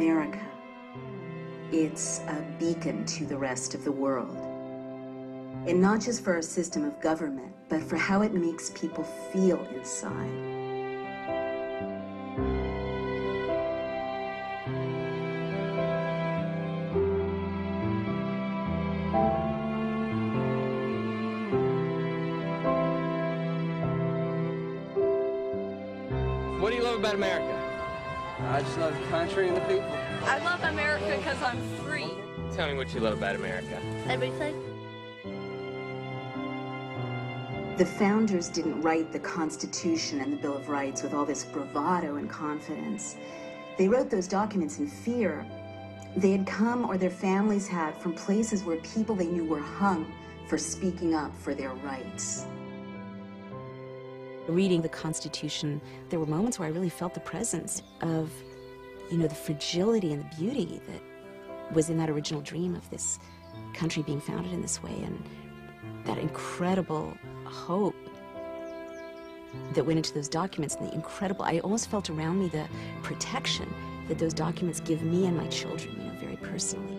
America. It's a beacon to the rest of the world. And not just for our system of government, but for how it makes people feel inside. What do you love about America? I just love the country and the people. I love America because I'm free. Tell me what you love about America. Everything. The founders didn't write the Constitution and the Bill of Rights with all this bravado and confidence. They wrote those documents in fear. They had come, or their families had, from places where people they knew were hung for speaking up for their rights. Reading the Constitution, there were moments where I really felt the presence of, the fragility and the beauty that was in that original dream of this country being founded in this way, and that incredible hope that went into those documents, and I almost felt around me the protection that those documents give me and my children, very personally.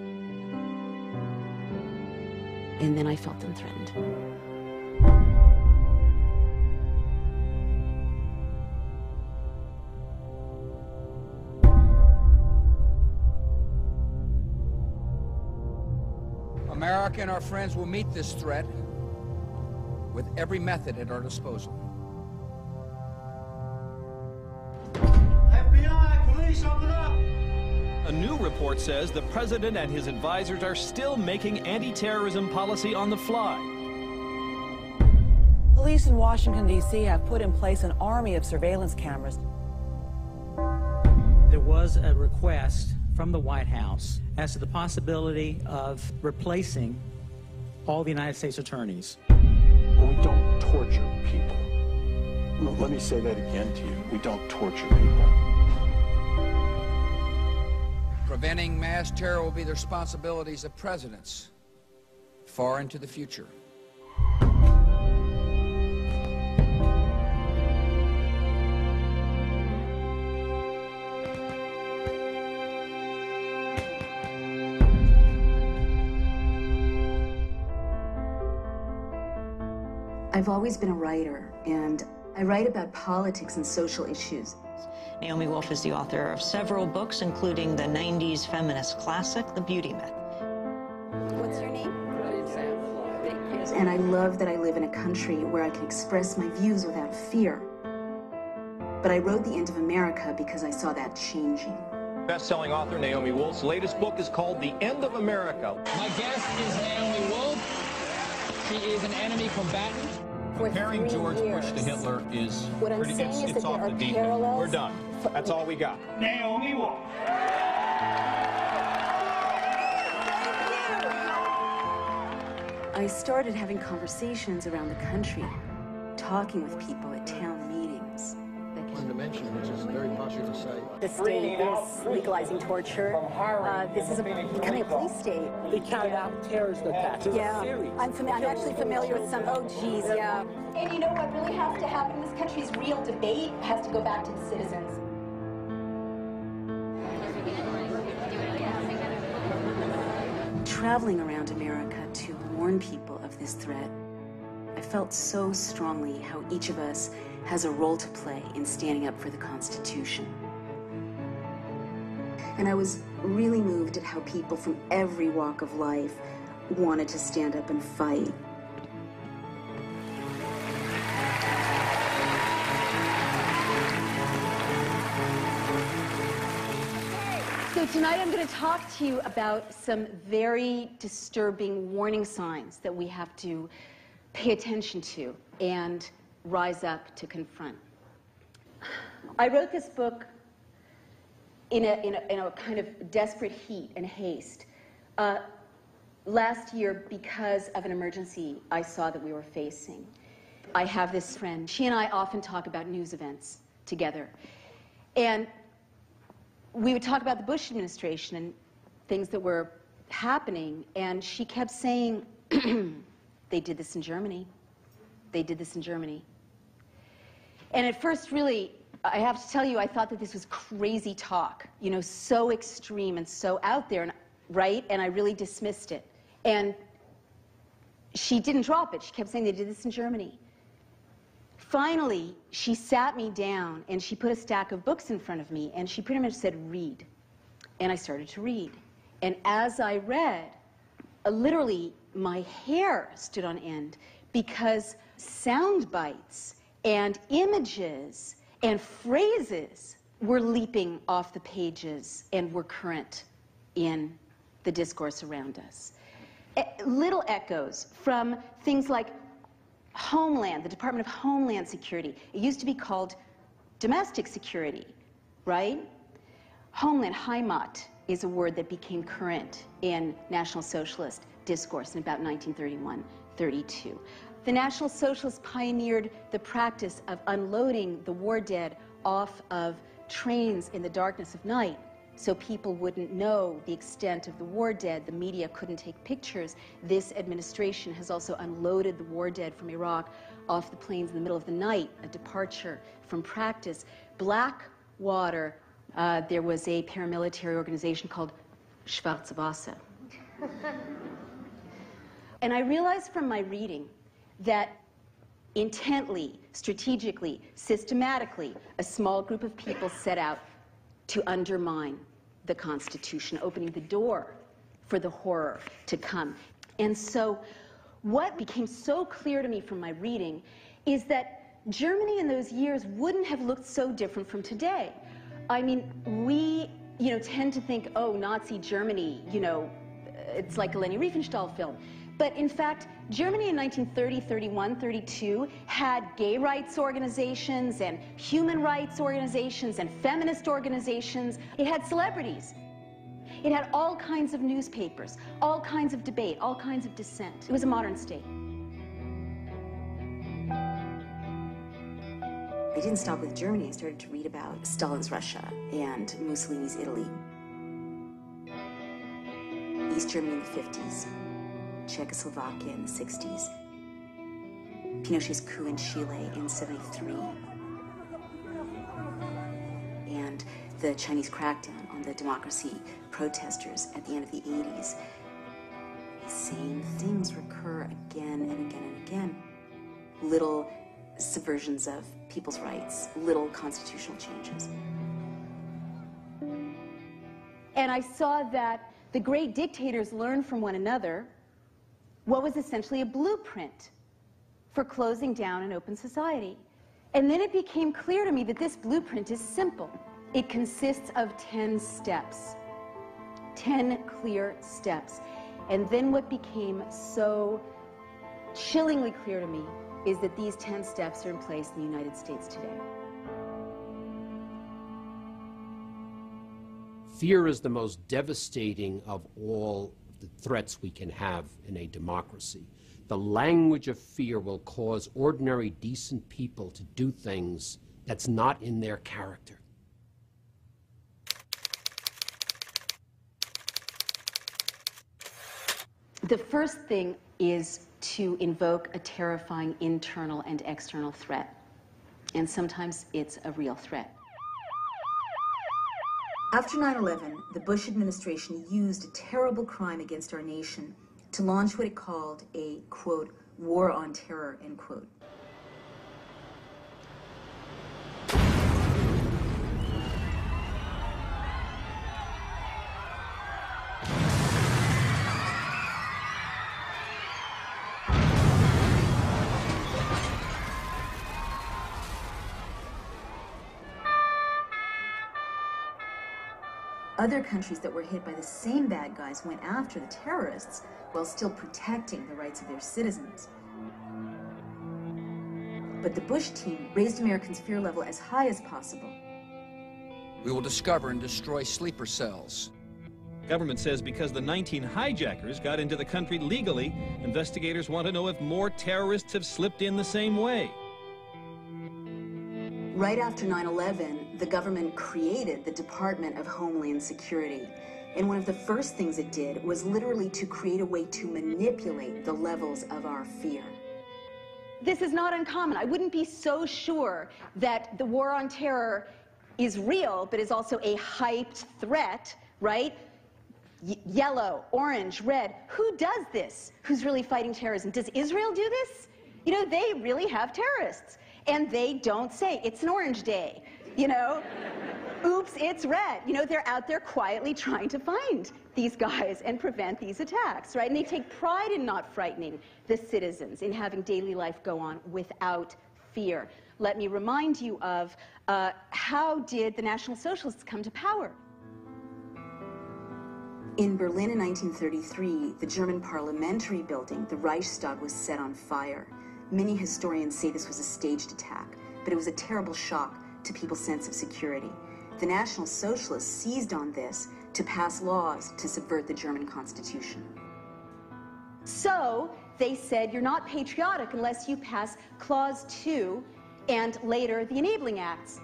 And then I felt them threatened. America and our friends will meet this threat with every method at our disposal. FBI, police, open up! A new report says the president and his advisors are still making anti-terrorism policy on the fly. Police in Washington, D.C. have put in place an army of surveillance cameras. There was a request from the White House as to the possibility of replacing all the United States attorneys. We don't torture people. Let me say that again to you. We don't torture people. Preventing mass terror will be the responsibilities of presidents far into the future. I've always been a writer, and I write about politics and social issues. Naomi Wolf is the author of several books, including the 90s feminist classic, The Beauty Myth. What's your name? And I love that I live in a country where I can express my views without fear. But I wrote The End of America because I saw that changing. Best-selling author Naomi Wolf's latest book is called The End of America. My guest is Naomi Wolf. She is an enemy combatant. Comparing George Bush to Hitler is pretty good. It's off the deep end. We're done. That's all we got. Naomi Wolf. I started having conversations around the country, talking with people at town meetings. One dimension, which is a very popular site. The state is legalizing torture. This is becoming a police state. They carry out terrorist attacks. Yeah, I'm actually familiar with some. Oh, geez, yeah. And you know what really has to happen in this country is real debate has to go back to the citizens. Traveling around America to warn people of this threat, I felt so strongly how each of us has a role to play in standing up for the Constitution. And I was really moved at how people from every walk of life wanted to stand up and fight. So tonight I'm going to talk to you about some very disturbing warning signs that we have to pay attention to and rise up to confront. I wrote this book in a kind of desperate heat and haste last year because of an emergency I saw that we were facing. I have this friend. She and I often talk about news events together. And we would talk about the Bush administration and things that were happening, and she kept saying, they did this in Germany. They did this in Germany. And at first really I have to tell you, I thought that this was crazy talk, you know, so extreme and so out there, and, right? And I really dismissed it. And she didn't drop it. She kept saying they did this in Germany. Finally, she sat me down and she put a stack of books in front of me and she pretty much said, read. And I started to read. And as I read, literally my hair stood on end because sound bites and images and phrases were leaping off the pages and were current in the discourse around us. Little echoes from things like Homeland, the Department of Homeland Security. It used to be called domestic security, right? Homeland, Heimat, is a word that became current in National Socialist discourse in about 1931-32. The National Socialists pioneered the practice of unloading the war dead off of trains in the darkness of night so people wouldn't know the extent of the war dead. The media couldn't take pictures. This administration has also unloaded the war dead from Iraq off the planes in the middle of the night, a departure from practice. Blackwater, there was a paramilitary organization called Schwarze Wasser. And I realized from my reading that intently, strategically, systematically, a small group of people set out to undermine the Constitution, opening the door for the horror to come. And so what became so clear to me from my reading is that Germany in those years wouldn't have looked so different from today. I mean, we, tend to think, oh, Nazi Germany, it's like a Leni Riefenstahl film. But in fact, Germany in 1930, 31, 32 had gay rights organizations and human rights organizations and feminist organizations. It had celebrities. It had all kinds of newspapers, all kinds of debate, all kinds of dissent. It was a modern state. I didn't stop with Germany. I started to read about Stalin's Russia and Mussolini's Italy. East Germany in the 50s. Czechoslovakia in the 60s, Pinochet's coup in Chile in '73, and the Chinese crackdown on the democracy protesters at the end of the 80s. The same things recur again and again and again. Little subversions of people's rights, little constitutional changes. And I saw that the great dictators learned from one another what was essentially a blueprint for closing down an open society. And then it became clear to me that this blueprint is simple. It consists of 10 steps, 10 clear steps. And then what became so chillingly clear to me is that these 10 steps are in place in the United States today. Fear is the most devastating of all the threats we can have in a democracy. The language of fear will cause ordinary, decent people to do things that's not in their character. The first thing is to invoke a terrifying internal and external threat. And sometimes it's a real threat. After 9/11, the Bush administration used a terrible crime against our nation to launch what it called a, quote, war on terror, end quote. Other countries that were hit by the same bad guys went after the terrorists while still protecting the rights of their citizens. But the Bush team raised Americans' fear level as high as possible. We will discover and destroy sleeper cells. Government says because the 19 hijackers got into the country legally, investigators want to know if more terrorists have slipped in the same way. Right after 9/11, the government created the Department of Homeland Security. And one of the first things it did was literally to create a way to manipulate the levels of our fear. this is not uncommon. I wouldn't be so sure that the war on terror is real, but is also a hyped threat, right? Yellow, orange, red. Who does this? Who's really fighting terrorism? Does Israel do this? You know, they really have terrorists. And they don't say, it's an orange day, you know? Oops, it's red. You know, they're out there quietly trying to find these guys and prevent these attacks, right? And they take pride in not frightening the citizens, in having daily life go on without fear. Let me remind you of how did the National Socialists come to power? In Berlin in 1933, the German parliamentary building, the Reichstag, was set on fire. Many historians say this was a staged attack, but it was a terrible shock to people's sense of security. The National Socialists seized on this to pass laws to subvert the German Constitution. So they said, you're not patriotic unless you pass Clause 2 and later the Enabling Acts.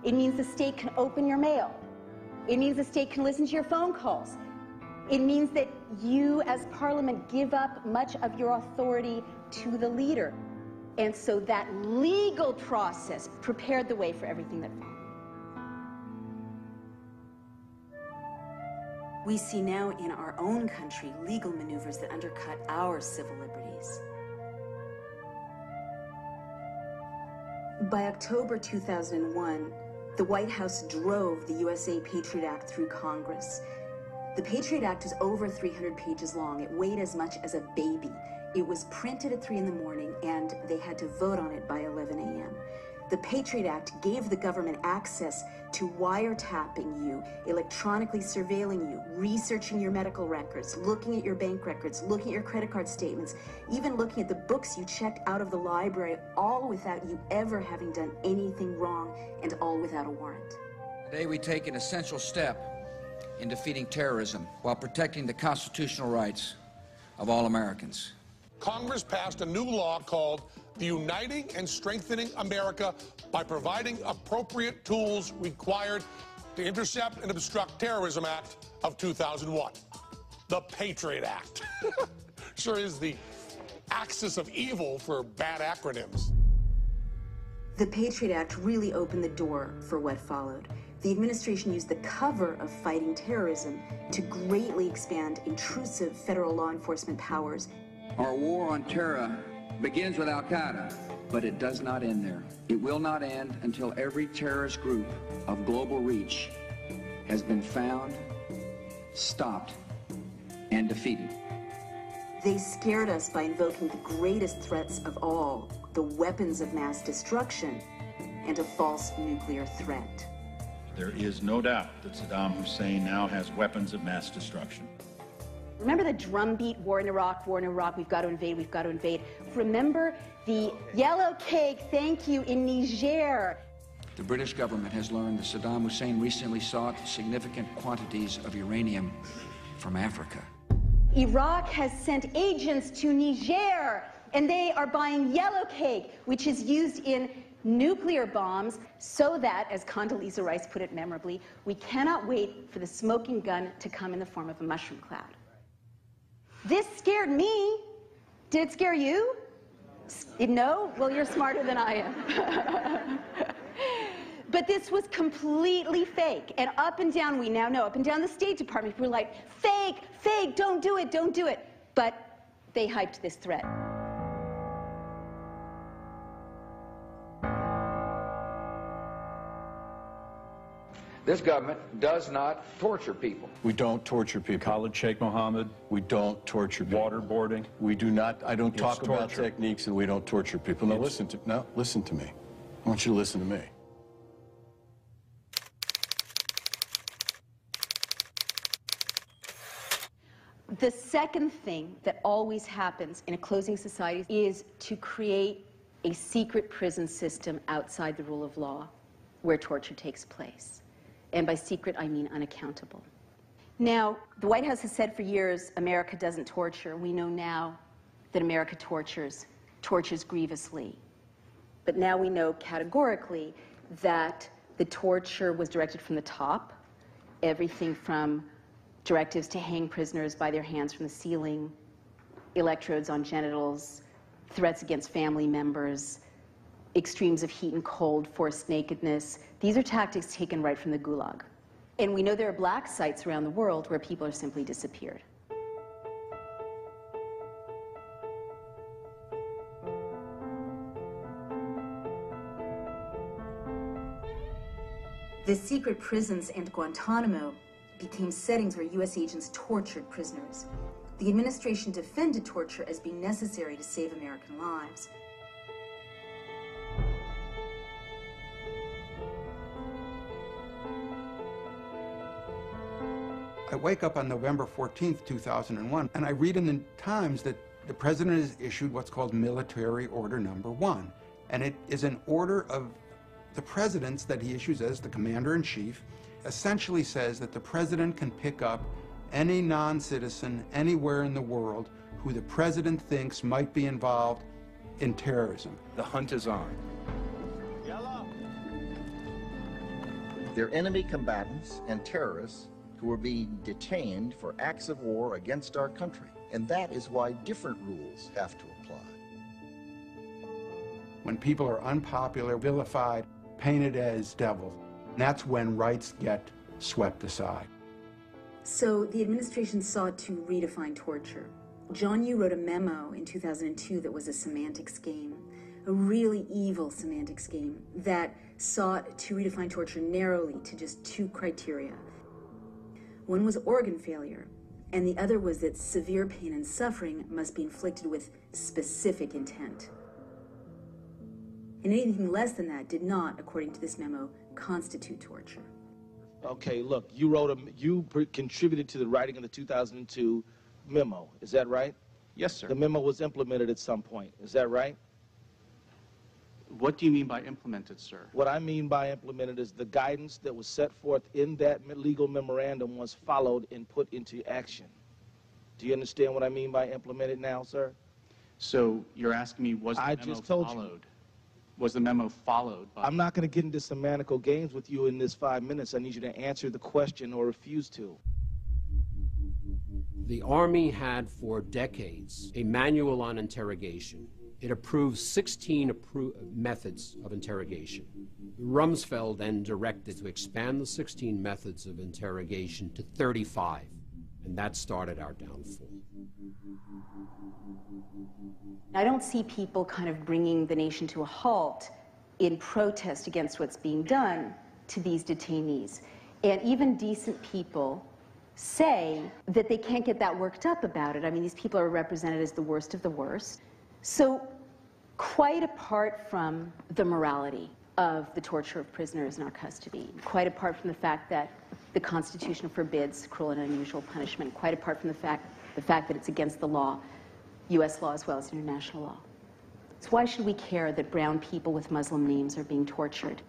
It means the state can open your mail. It means the state can listen to your phone calls. It means that you, as Parliament, give up much of your authority to the leader. And so that legal process prepared the way for everything that followed. We see now in our own country legal maneuvers that undercut our civil liberties. By October 2001, the White House drove the USA Patriot Act through Congress. The Patriot Act is over 300 pages long. It weighed as much as a baby. It was printed at 3 in the morning, and they had to vote on it by 11 a.m. The Patriot Act gave the government access to wiretapping you, electronically surveilling you, researching your medical records, looking at your bank records, looking at your credit card statements, even looking at the books you checked out of the library, all without you ever having done anything wrong, and all without a warrant. Today we take an essential step in defeating terrorism while protecting the constitutional rights of all Americans. Congress passed a new law called the Uniting and Strengthening America by Providing Appropriate Tools Required to Intercept and Obstruct Terrorism Act of 2001. The Patriot Act. Sure is the axis of evil for bad acronyms. The Patriot Act really opened the door for what followed. The administration used the cover of fighting terrorism to greatly expand intrusive federal law enforcement powers. Our war on terror begins with Al-Qaeda, but it does not end there. It will not end until every terrorist group of global reach has been found, stopped, and defeated. They scared us by invoking the greatest threats of all, the weapons of mass destruction, and a false nuclear threat. There is no doubt that Saddam Hussein now has weapons of mass destruction. Remember the drumbeat, war in Iraq, we've got to invade, we've got to invade. Remember the yellow cake, thank you, in Niger. The British government has learned that Saddam Hussein recently sought significant quantities of uranium from Africa. Iraq has sent agents to Niger, and they are buying yellow cake, which is used in nuclear bombs, so that, as Condoleezza Rice put it memorably, we cannot wait for the smoking gun to come in the form of a mushroom cloud. This scared me. Did it scare you? No? Well, you're smarter than I am. But this was completely fake. And up and down, we now know, up and down the State Department, people were like, fake, fake, don't do it, don't do it. But they hyped this threat. This government does not torture people. We don't torture people. Khalid Sheikh Mohammed. We don't torture people. Waterboarding. We do not. I don't talk about techniques, and we don't torture people. Now listen to me. I want you to listen to me. The second thing that always happens in a closing society is to create a secret prison system outside the rule of law where torture takes place. And by secret, I mean unaccountable. Now, the White House has said for years, America doesn't torture. We know now that America tortures grievously. But now we know categorically that the torture was directed from the top, everything from directives to hang prisoners by their hands from the ceiling, electrodes on genitals, threats against family members, extremes of heat and cold, forced nakedness. These are tactics taken right from the Gulag. And we know there are black sites around the world where people are simply disappeared. The secret prisons and Guantanamo became settings where U.S. agents tortured prisoners. The administration defended torture as being necessary to save American lives. I wake up on November 14th, 2001, and I read in the Times that the president has issued what's called Military Order Number 1. And it is an order of the president's that he issues as the commander-in-chief, essentially says that the president can pick up any non-citizen anywhere in the world who the president thinks might be involved in terrorism. The hunt is on. They're enemy combatants and terrorists who are being detained for acts of war against our country. And that is why different rules have to apply. When people are unpopular, vilified, painted as devils, that's when rights get swept aside. So the administration sought to redefine torture. John Yoo wrote a memo in 2002 that was a semantics game, a really evil semantics game that sought to redefine torture narrowly to just two criteria. One was organ failure, and the other was that severe pain and suffering must be inflicted with specific intent. And anything less than that did not, according to this memo, constitute torture. Okay, look, you contributed to the writing of the 2002 memo, is that right? Yes, sir. The memo was implemented at some point, is that right? What do you mean by implemented, sir? What I mean by implemented is the guidance that was set forth in that legal memorandum was followed and put into action. Do you understand what I mean by implemented now, sir? So you're asking me, was the memo followed? Was the memo followed by... I'm not going to get into semantical games with you in this 5 minutes. I need you to answer the question or refuse to. The Army had for decades a manual on interrogation. It approved 16 methods of interrogation. Rumsfeld then directed to expand the 16 methods of interrogation to 35, and that started our downfall. I don't see people kind of bringing the nation to a halt in protest against what's being done to these detainees. And even decent people say that they can't get that worked up about it. I mean, these people are represented as the worst of the worst. So quite apart from the morality of the torture of prisoners in our custody, quite apart from the fact that the Constitution forbids cruel and unusual punishment, quite apart from the fact that it's against the law, U.S. law as well as international law. So why should we care that brown people with Muslim names are being tortured?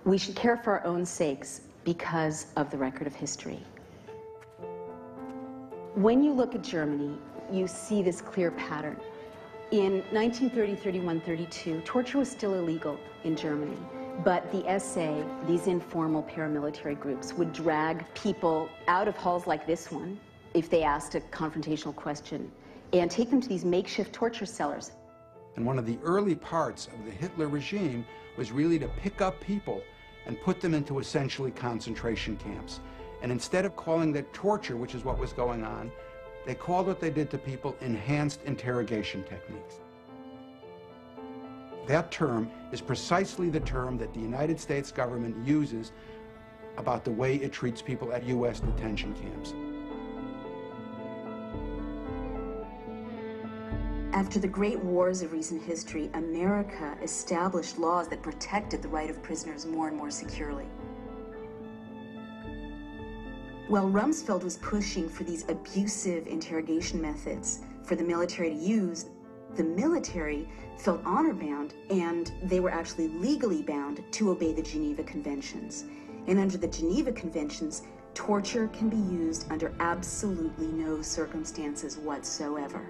We should care for our own sakes because of the record of history. When you look at Germany, you see this clear pattern. In 1930, 31, 32, torture was still illegal in Germany, but the SA, these informal paramilitary groups, would drag people out of halls like this one if they asked a confrontational question and take them to these makeshift torture cellars. And one of the early parts of the Hitler regime was really to pick up people and put them into essentially concentration camps. And instead of calling that torture, which is what was going on, they called what they did to people enhanced interrogation techniques. That term is precisely the term that the United States government uses about the way it treats people at U.S. detention camps. After the great wars of recent history, America established laws that protected the right of prisoners more and more securely. While Rumsfeld was pushing for these abusive interrogation methods for the military to use, the military felt honor-bound, and they were actually legally bound to obey the Geneva Conventions. And under the Geneva Conventions, torture can be used under absolutely no circumstances whatsoever.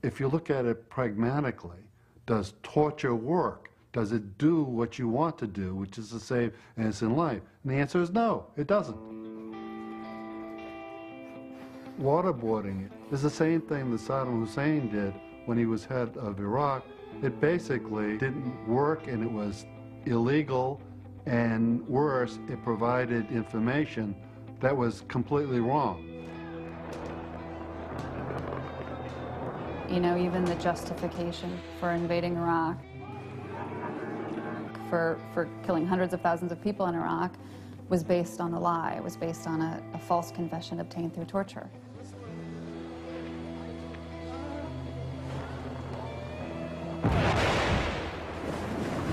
If you look at it pragmatically, does torture work? Does it do what you want to do, which is to save innocent life? And the answer is no, it doesn't. Waterboarding it is the same thing that Saddam Hussein did when he was head of Iraq. It basically didn't work, and it was illegal, and worse, it provided information that was completely wrong. You know, even the justification for invading Iraq, for killing hundreds of thousands of people in Iraq, was based on a lie. It was based on a false confession obtained through torture.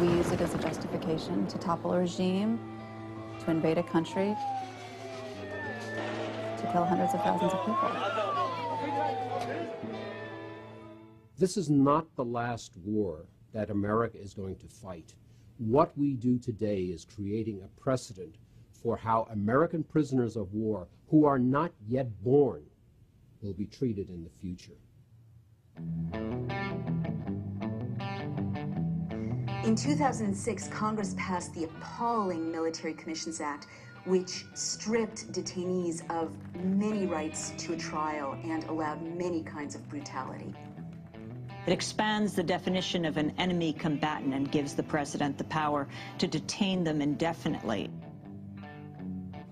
We use it as a justification to topple a regime, to invade a country, to kill hundreds of thousands of people. This is not the last war that America is going to fight. What we do today is creating a precedent for how American prisoners of war who are not yet born will be treated in the future. In 2006, Congress passed the appalling Military Commissions Act, which stripped detainees of many rights to a trial and allowed many kinds of brutality. It expands the definition of an enemy combatant and gives the president the power to detain them indefinitely.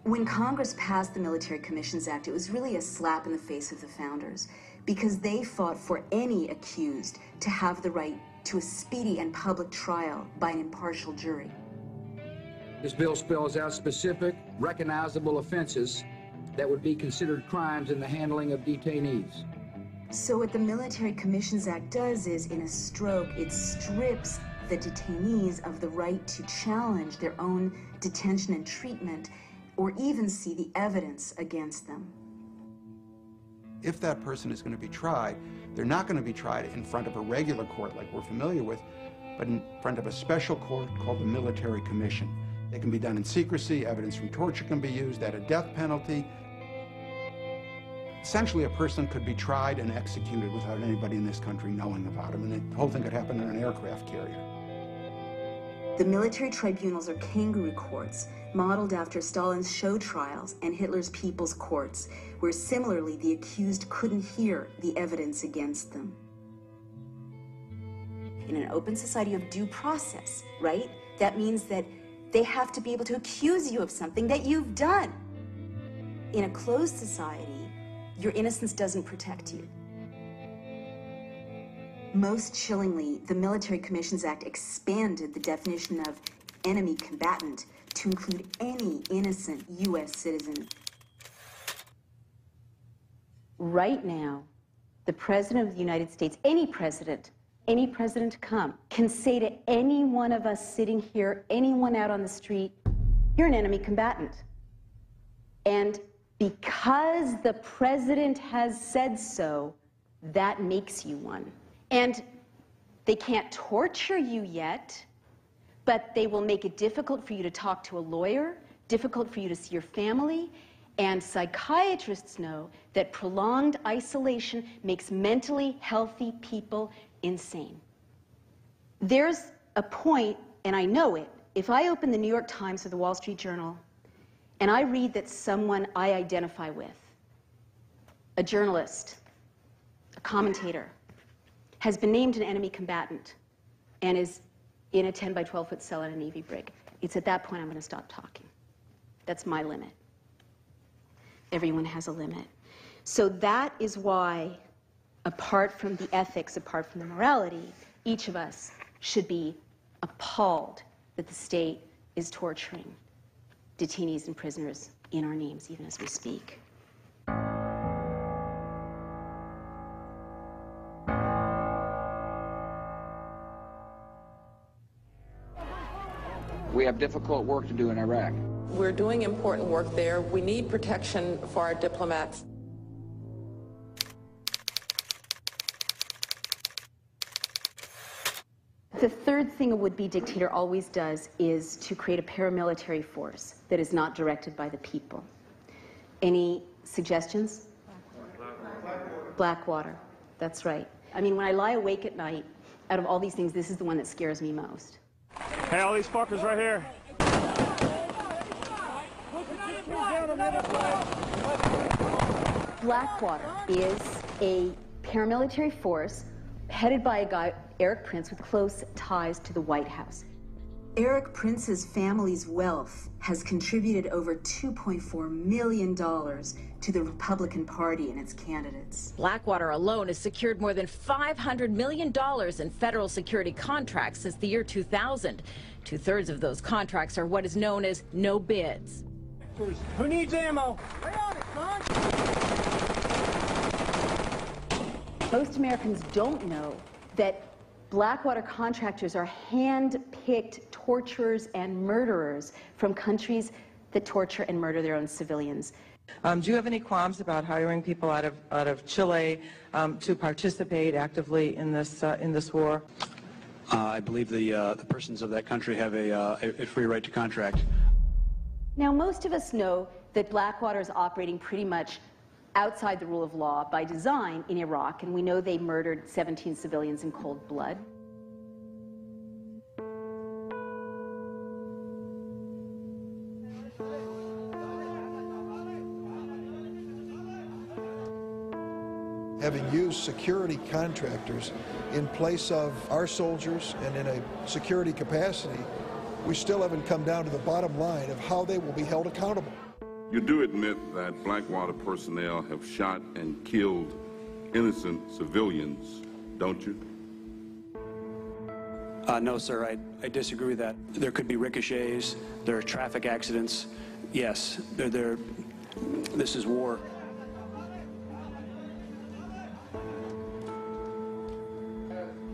When Congress passed the Military Commissions Act, it was really a slap in the face of the founders, because they fought for any accused to have the right to a speedy and public trial by an impartial jury. This bill spells out specific, recognizable offenses that would be considered crimes in the handling of detainees. So what the Military Commissions Act does is, in a stroke, it strips the detainees of the right to challenge their own detention and treatment, or even see the evidence against them. If that person is going to be tried, they're not going to be tried in front of a regular court like we're familiar with, but in front of a special court called the Military Commission. They can be done in secrecy, evidence from torture can be used, at a death penalty. Essentially, a person could be tried and executed without anybody in this country knowing about him, and the whole thing could happen in an aircraft carrier. The military tribunals are kangaroo courts, modeled after Stalin's show trials and Hitler's people's courts, where similarly the accused couldn't hear the evidence against them. In an open society, you have due process, right? That means that they have to be able to accuse you of something that you've done. In a closed society, your innocence doesn't protect you. Most chillingly, the Military Commissions Act expanded the definition of enemy combatant to include any innocent U.S. citizen. Right now, the President of the United States, any president to come, can say to any one of us sitting here, anyone out on the street, you're an enemy combatant. And because the President has said so, that makes you one. And they can't torture you yet, but they will make it difficult for you to talk to a lawyer, difficult for you to see your family, and psychiatrists know that prolonged isolation makes mentally healthy people insane. There's a point, and I know it, if I open the New York Times or the Wall Street Journal, and I read that someone I identify with, a journalist, a commentator, has been named an enemy combatant and is in a 10 by 12 foot cell in a Navy brig, it's at that point I'm going to stop talking. That's my limit. Everyone has a limit. So that is why, apart from the ethics, apart from the morality, each of us should be appalled that the state is torturing detainees and prisoners in our names, even as we speak. We have difficult work to do in Iraq. We're doing important work there. We need protection for our diplomats. The third thing a would-be dictator always does is to create a paramilitary force that is not directed by the people. Any suggestions? Blackwater. That's right. I mean, when I lie awake at night, out of all these things, this is the one that scares me most. Hey, all these fuckers right here. Blackwater is a paramilitary force headed by a guy, Eric Prince, with close ties to the White House. Eric Prince's family's wealth has contributed over $2.4 million to the Republican Party and its candidates. Blackwater alone has secured more than $500 million in federal security contracts since the year 2000. Two-thirds of those contracts are what is known as no bids. Who needs ammo? Lay on it, son. Most Americans don't know that Blackwater contractors are hand-picked torturers and murderers from countries that torture and murder their own civilians. Do you have any qualms about hiring people out of Chile to participate actively in this war? I believe the persons of that country have a free right to contract. Now, most of us know that Blackwater is operating pretty much outside the rule of law by design in Iraq, and we know they murdered 17 civilians in cold blood. Having used security contractors in place of our soldiers and in a security capacity, we still haven't come down to the bottom line of how they will be held accountable. You do admit that Blackwater personnel have shot and killed innocent civilians, don't you? No, sir, I disagree with that. There could be ricochets, there are traffic accidents. Yes, this is war.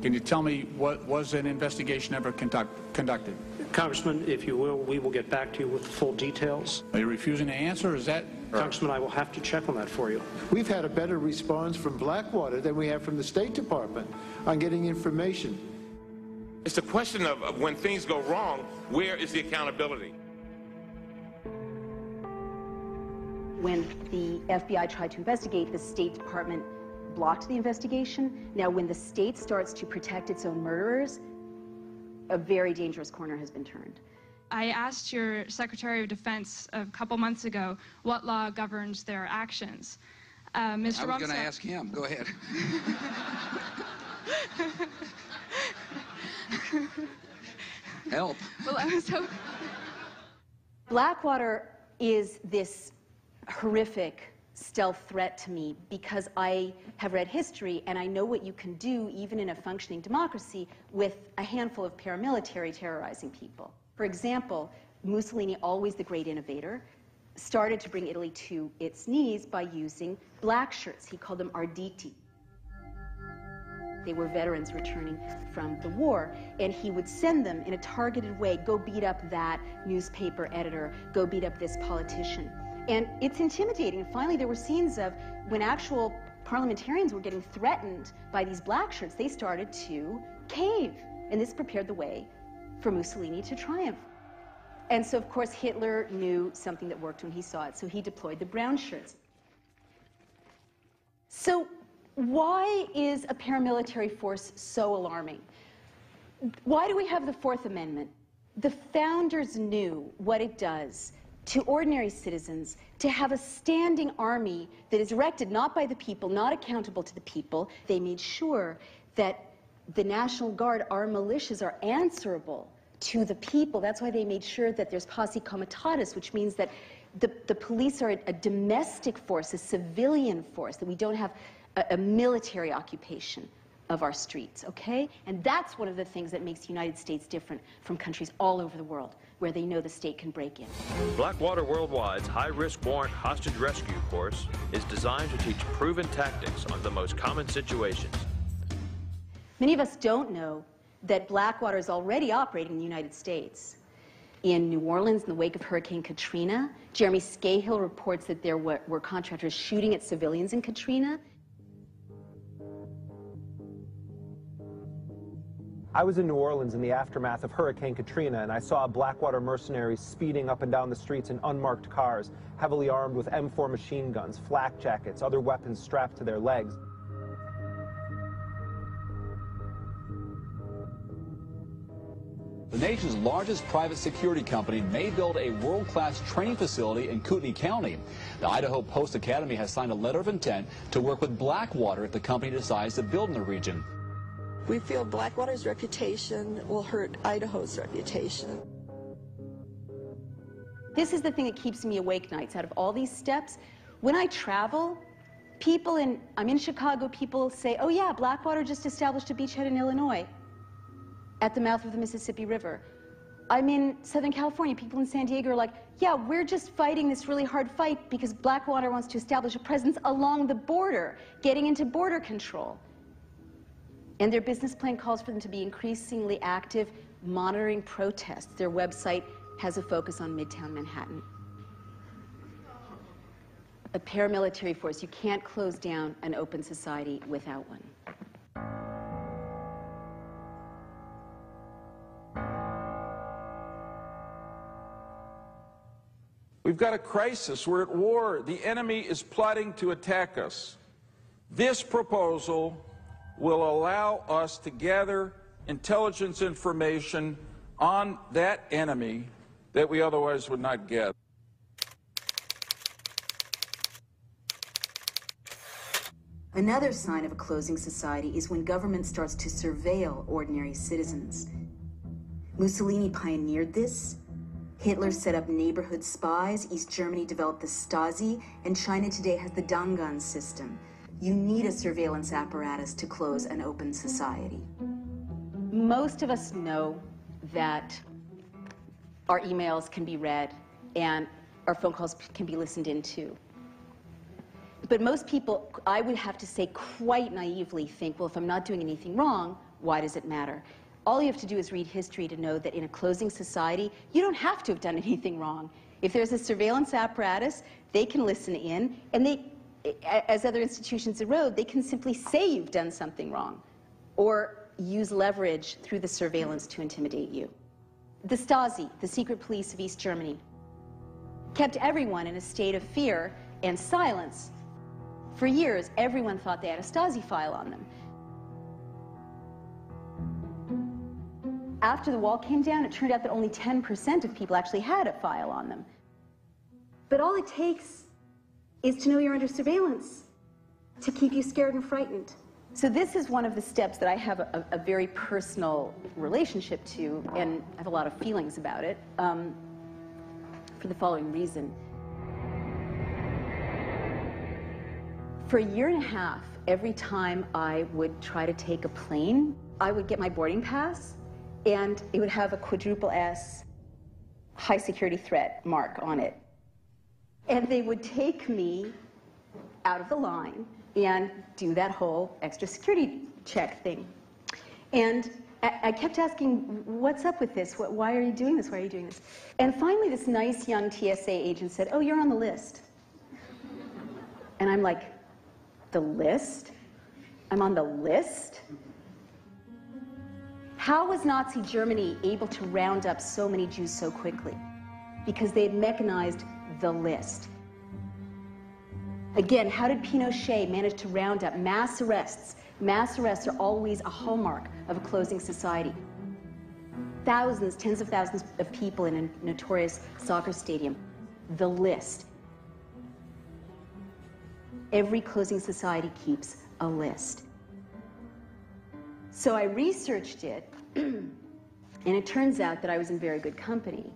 Can you tell me, was an investigation ever conducted? Congressman, if you will, we will get back to you with the full details. Are you refusing to answer, or is that... Congressman, I will have to check on that for you. We've had a better response from Blackwater than we have from the State Department on getting information. It's a question of when things go wrong, where is the accountability? When the FBI tried to investigate, the State Department blocked the investigation. Now, when the state starts to protect its own murderers, a very dangerous corner has been turned. I asked your Secretary of Defense a couple months ago what law governs their actions. Mr. I was going to ask him. Go ahead. Help. Well, I was hoping. Blackwater is this horrific stealth threat to me because I have read history and I know what you can do even in a functioning democracy with a handful of paramilitary terrorizing people. For example, Mussolini, always the great innovator, started to bring Italy to its knees by using black shirts. He called them arditi. They were veterans returning from the war, and he would send them in a targeted way, go beat up that newspaper editor, go beat up this politician. And it's intimidating. Finally, there were scenes of when actual parliamentarians were getting threatened by these black shirts, they started to cave. And this prepared the way for Mussolini to triumph. And so, of course, Hitler knew something that worked when he saw it, so he deployed the brown shirts. So why is a paramilitary force so alarming? Why do we have the Fourth Amendment? The founders knew what it does to ordinary citizens to have a standing army that is directed not by the people, not accountable to the people. They made sure that the National Guard, our militias, are answerable to the people. That's why they made sure that there's posse comitatus, which means that the police are a domestic force, a civilian force, that we don't have a military occupation of our streets, okay? And that's one of the things that makes the United States different from countries all over the world where they know the state can break in. Blackwater Worldwide's high-risk warrant hostage rescue course is designed to teach proven tactics on the most common situations. Many of us don't know that Blackwater is already operating in the United States. In New Orleans, in the wake of Hurricane Katrina, Jeremy Scahill reports that there were contractors shooting at civilians in Katrina. I was in New Orleans in the aftermath of Hurricane Katrina, and I saw Blackwater mercenaries speeding up and down the streets in unmarked cars, heavily armed with M4 machine guns, flak jackets, other weapons strapped to their legs. The nation's largest private security company may build a world-class training facility in Kootenai County. The Idaho Post Academy has signed a letter of intent to work with Blackwater if the company decides to build in the region. We feel Blackwater's reputation will hurt Idaho's reputation. This is the thing that keeps me awake nights. Out of all these steps, when I travel, I'm in Chicago, people say, oh yeah, Blackwater just established a beachhead in Illinois at the mouth of the Mississippi River. I'm in Southern California, people in San Diego are like, yeah, we're just fighting this really hard fight because Blackwater wants to establish a presence along the border, getting into border control. And their business plan calls for them to be increasingly active, monitoring protests. Their website has a focus on Midtown Manhattan. A paramilitary force. You can't close down an open society without one. We've got a crisis. We're at war. The enemy is plotting to attack us. This proposal will allow us to gather intelligence information on that enemy that we otherwise would not get. Another sign of a closing society is when government starts to surveil ordinary citizens. Mussolini pioneered this. Hitler set up neighborhood spies, East Germany developed the Stasi, and China today has the Dangan system. You need a surveillance apparatus to close an open society. Most of us know that our emails can be read and our phone calls can be listened into. But most people, I would have to say quite naively, think, well, if I'm not doing anything wrong, why does it matter? All you have to do is read history to know that in a closing society, you don't have to have done anything wrong. If there's a surveillance apparatus, they can listen in, and they, as other institutions erode, they can simply say you've done something wrong, or use leverage through the surveillance to intimidate you. The Stasi, the secret police of East Germany, kept everyone in a state of fear and silence. For years, everyone thought they had a Stasi file on them. After the wall came down, it turned out that only 10% of people actually had a file on them. But all it takes is to know you're under surveillance to keep you scared and frightened. So this is one of the steps that I have a very personal relationship to, and I have a lot of feelings about it, for the following reason. For a year and a half, every time I would try to take a plane, I would get my boarding pass, and it would have a quadruple S high security threat mark on it. And they would take me out of the line and do that whole extra security check thing. And I kept asking, what's up with this? Why are you doing this? Why are you doing this? And finally, this nice young TSA agent said, oh, you're on the list. And I'm like, the list? I'm on the list? How was Nazi Germany able to round up so many Jews so quickly? Because they had mechanized the list. Again, how did Pinochet manage to round up mass arrests? Mass arrests are always a hallmark of a closing society. Thousands, tens of thousands of people in a notorious soccer stadium. The list. Every closing society keeps a list. So I researched it, and it turns out that I was in very good company.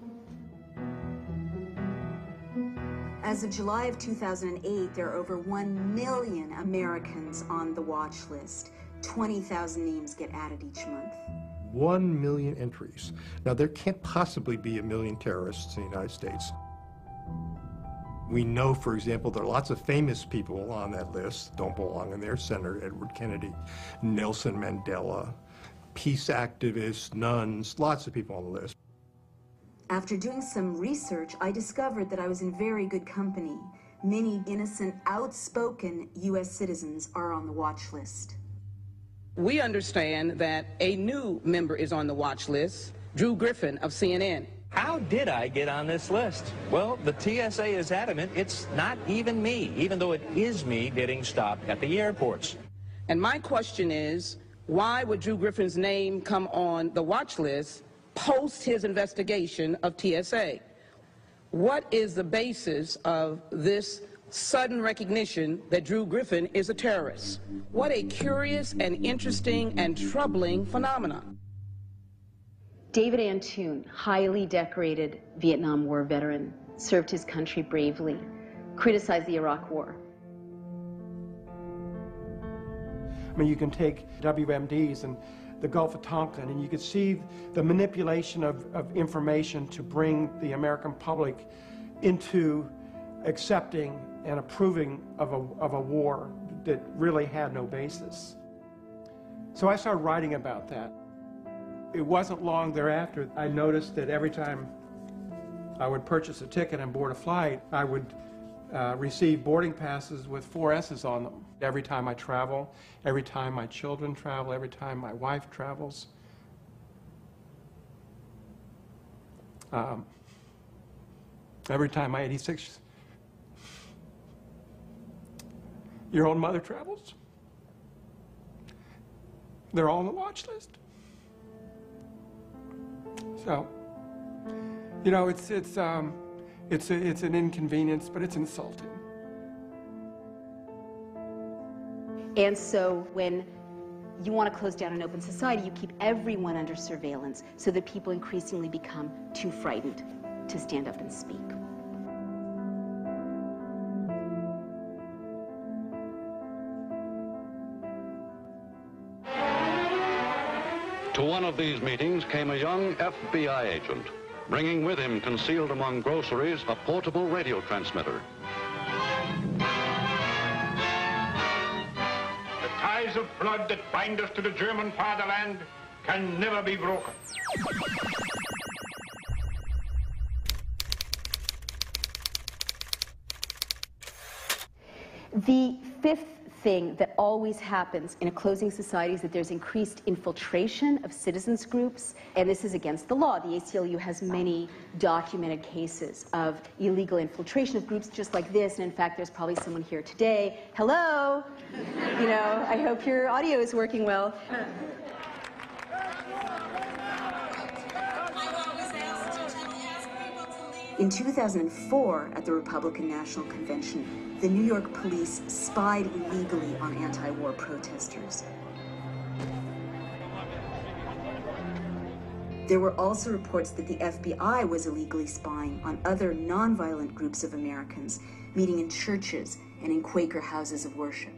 As of July of 2008, there are over 1 million Americans on the watch list. 20,000 names get added each month. 1 million entries. Now, there can't possibly be 1 million terrorists in the United States. We know, for example, there are lots of famous people on that list, don't belong in there. Senator Edward Kennedy, Nelson Mandela, peace activists, nuns, lots of people on the list. After doing some research, I discovered that I was in very good company. Many innocent, outspoken U.S. citizens are on the watch list. We understand that a new member is on the watch list, Drew Griffin of CNN. How did I get on this list? Well, the TSA is adamant it's not even me, even though it is me getting stopped at the airports. And my question is, why would Drew Griffin's name come on the watch list post his investigation of TSA. What is the basis of this sudden recognition that Drew Griffin is a terrorist? What a curious and interesting and troubling phenomenon. David Antoon, highly decorated Vietnam War veteran, served his country bravely, criticized the Iraq War. I mean, you can take WMDs and the Gulf of Tonkin, and you could see the manipulation of information to bring the American public into accepting and approving of a war that really had no basis. So I started writing about that. It wasn't long thereafter I noticed that every time I would purchase a ticket and board a flight, I would receive boarding passes with 4 S's on them. Every time I travel, every time my children travel, every time my wife travels. Every time my 86-year-old mother travels. They're all on the watch list. So, you know, it's an inconvenience, but it's insulting. And so when you want to close down an open society, you keep everyone under surveillance so that people increasingly become too frightened to stand up and speak. To one of these meetings came a young FBI agent, bringing with him, concealed among groceries, a portable radio transmitter. The ties of blood that bind us to the German fatherland can never be broken. The fifth thing that always happens in a closing society is that there's increased infiltration of citizens groups, and this is against the law. The ACLU has many documented cases of illegal infiltration of groups just like this, and in fact there's probably someone here today. Hello! You know, I hope your audio is working well. In 2004, at the Republican National Convention, the New York police spied illegally on anti-war protesters. There were also reports that the FBI was illegally spying on other nonviolent groups of Americans, meeting in churches and in Quaker houses of worship.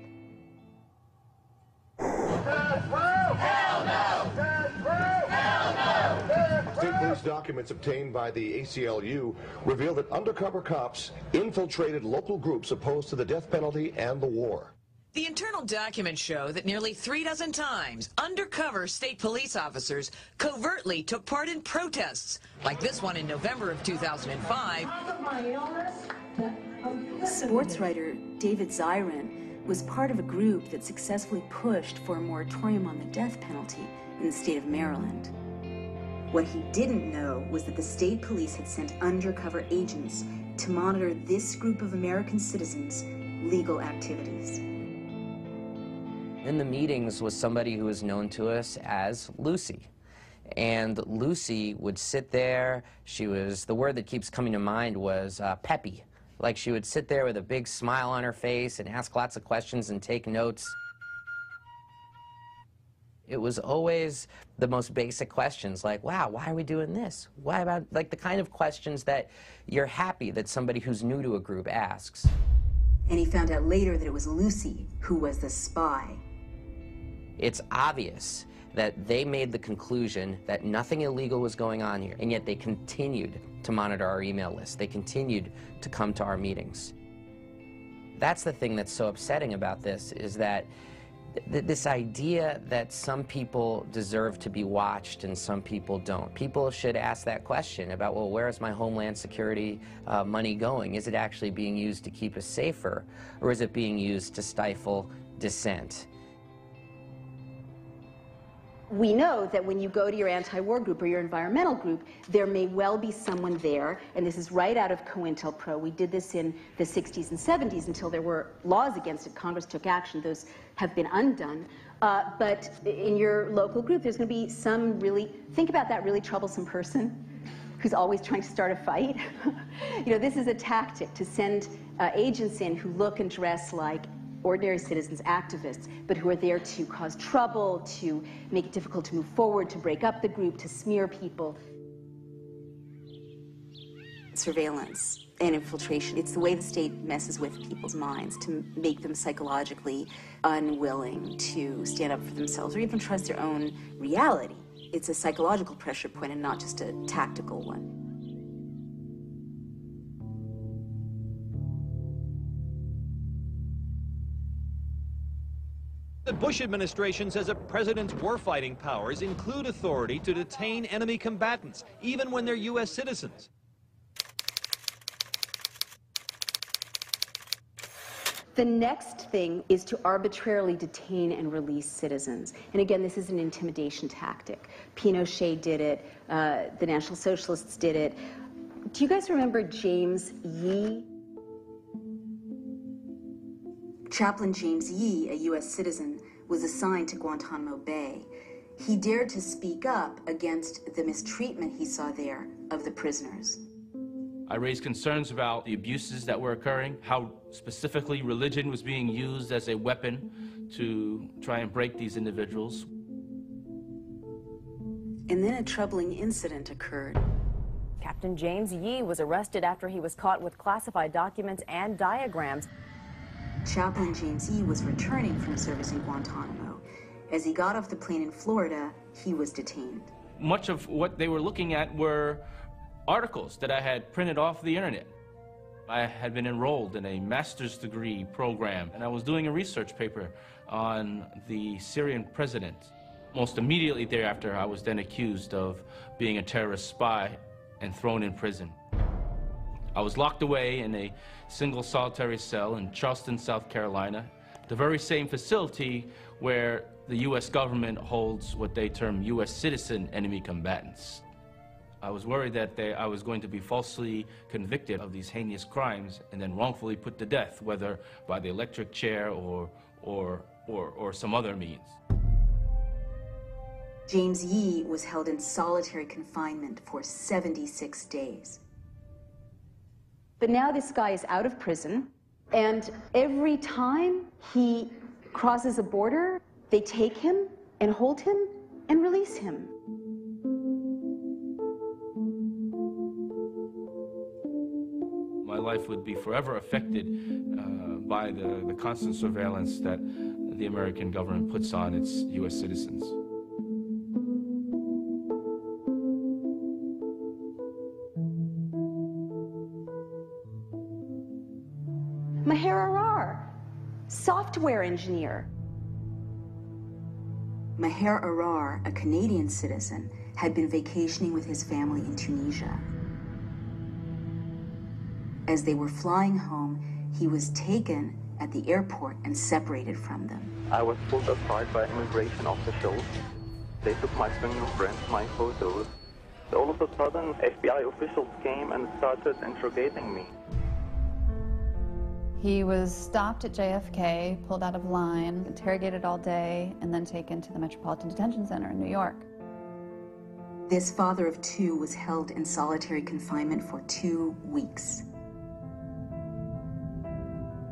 State police documents obtained by the ACLU reveal that undercover cops infiltrated local groups opposed to the death penalty and the war. The internal documents show that nearly 36 times, undercover state police officers covertly took part in protests, like this one in November of 2005. Sports writer David Zirin was part of a group that successfully pushed for a moratorium on the death penalty in the state of Maryland. What he didn't know was that the state police had sent undercover agents to monitor this group of American citizens' legal activities. In the meetings was somebody who was known to us as Lucy. And Lucy would sit there, she was, the word that keeps coming to mind was peppy. Like she would sit there with a big smile on her face and ask lots of questions and take notes. It was always the most basic questions like, wow, why are we doing this? Why about, like the kind of questions that you're happy that somebody who's new to a group asks. And he found out later that it was Lucy who was the spy. It's obvious that they made the conclusion that nothing illegal was going on here, and yet they continued to monitor our email list. They continued to come to our meetings. That's the thing that's so upsetting about this, is that this idea that some people deserve to be watched and some people don't. People should ask that question about, well, where is my Homeland Security money going? Is it actually being used to keep us safer, or is it being used to stifle dissent? We know that when you go to your anti-war group or your environmental group, there may well be someone there, and this is right out of COINTELPRO. We did this in the 60s and 70s until there were laws against it. Congress took action. Those have been undone. But in your local group, there's going to be some really, think about that really troublesome person who's always trying to start a fight. You know, this is a tactic to send agents in who look and dress like ordinary citizens, activists, but who are there to cause trouble, to make it difficult to move forward, to break up the group, to smear people. Surveillance and infiltration, it's the way the state messes with people's minds to make them psychologically unwilling to stand up for themselves or even trust their own reality. It's a psychological pressure point and not just a tactical one. The Bush administration says a president's warfighting powers include authority to detain enemy combatants, even when they're U.S. citizens. The next thing is to arbitrarily detain and release citizens. And again, this is an intimidation tactic. Pinochet did it. The National Socialists did it. Do you guys remember James Yee? Chaplain James Yee, a U.S. citizen, was assigned to Guantanamo Bay. He dared to speak up against the mistreatment he saw there of the prisoners. I raised concerns about the abuses that were occurring, how specifically religion was being used as a weapon to try and break these individuals. And then a troubling incident occurred. Captain James Yee was arrested after he was caught with classified documents and diagrams. Chaplain James Yee was returning from service in Guantanamo. As he got off the plane in Florida, he was detained. Much of what they were looking at were articles that I had printed off the internet. I had been enrolled in a master's degree program, and I was doing a research paper on the Syrian president. Most immediately thereafter, I was then accused of being a terrorist spy and thrown in prison. I was locked away in a single solitary cell in Charleston, South Carolina, the very same facility where the U.S. government holds what they term U.S. citizen enemy combatants. I was worried that I was going to be falsely convicted of these heinous crimes and then wrongfully put to death, whether by the electric chair or some other means. James Yee was held in solitary confinement for 76 days. But now this guy is out of prison, and every time he crosses a border, they take him and hold him and release him. My life would be forever affected by the constant surveillance that the American government puts on its U.S. citizens. Maher Arar, software engineer. Maher Arar, a Canadian citizen, had been vacationing with his family in Tunisia. As they were flying home, he was taken at the airport and separated from them. I was pulled aside by immigration officials. They took my fingerprints, my photos. All of a sudden, FBI officials came and started interrogating me. He was stopped at JFK, pulled out of line, interrogated all day, and then taken to the Metropolitan Detention Center in New York. This father of two was held in solitary confinement for 2 weeks.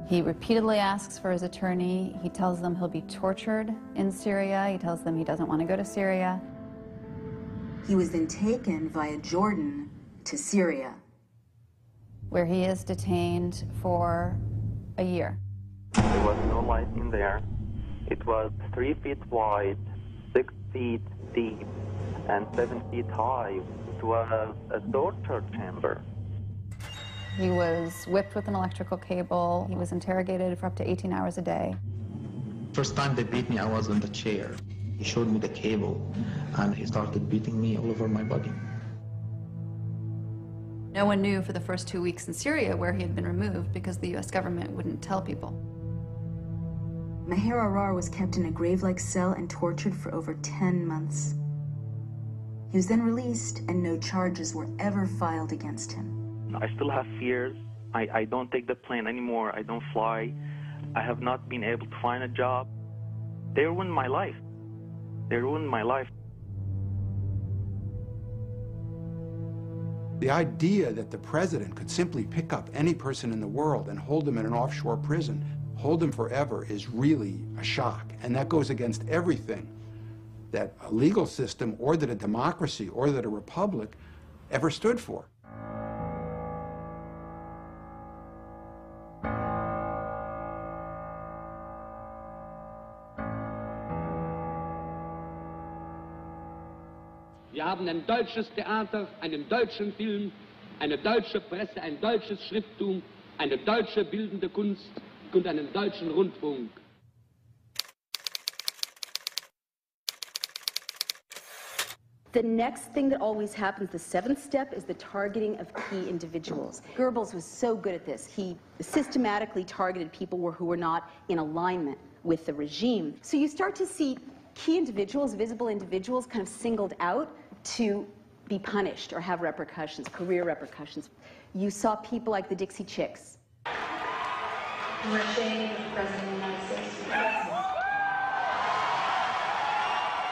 He repeatedly asks for his attorney. He tells them he'll be tortured in Syria. He tells them he doesn't want to go to Syria. He was then taken via Jordan to Syria, where he is detained for a year. There was no light in there. It was 3 feet wide, 6 feet deep, and 7 feet high. It was a torture chamber. He was whipped with an electrical cable. He was interrogated for up to 18 hours a day. First time they beat me, I was in the chair. He showed me the cable, and he started beating me all over my body. No one knew for the first 2 weeks in Syria where he had been removed because the U.S. government wouldn't tell people. Maher Arar was kept in a grave-like cell and tortured for over 10 months. He was then released, and no charges were ever filed against him. I still have fears. I don't take the plane anymore. I don't fly. I have not been able to find a job. They ruined my life. They ruined my life. The idea that the president could simply pick up any person in the world and hold them in an offshore prison, hold them forever, is really a shock. And that goes against everything that a legal system or that a democracy or that a republic ever stood for. Wir haben ein deutsches Theater, einen deutschen Film, eine deutsche Presse, ein deutsches Schrifttum, eine deutsche bildende Kunst und einen deutschen Rundfunk. The next thing that always happens, the seventh step, is the targeting of key individuals. Goebbels was so good at this. He systematically targeted people who were not in alignment with the regime. So you start to see key individuals, visible individuals, kind of singled out to be punished or have repercussions, career repercussions. You saw people like the Dixie Chicks. President of the United States.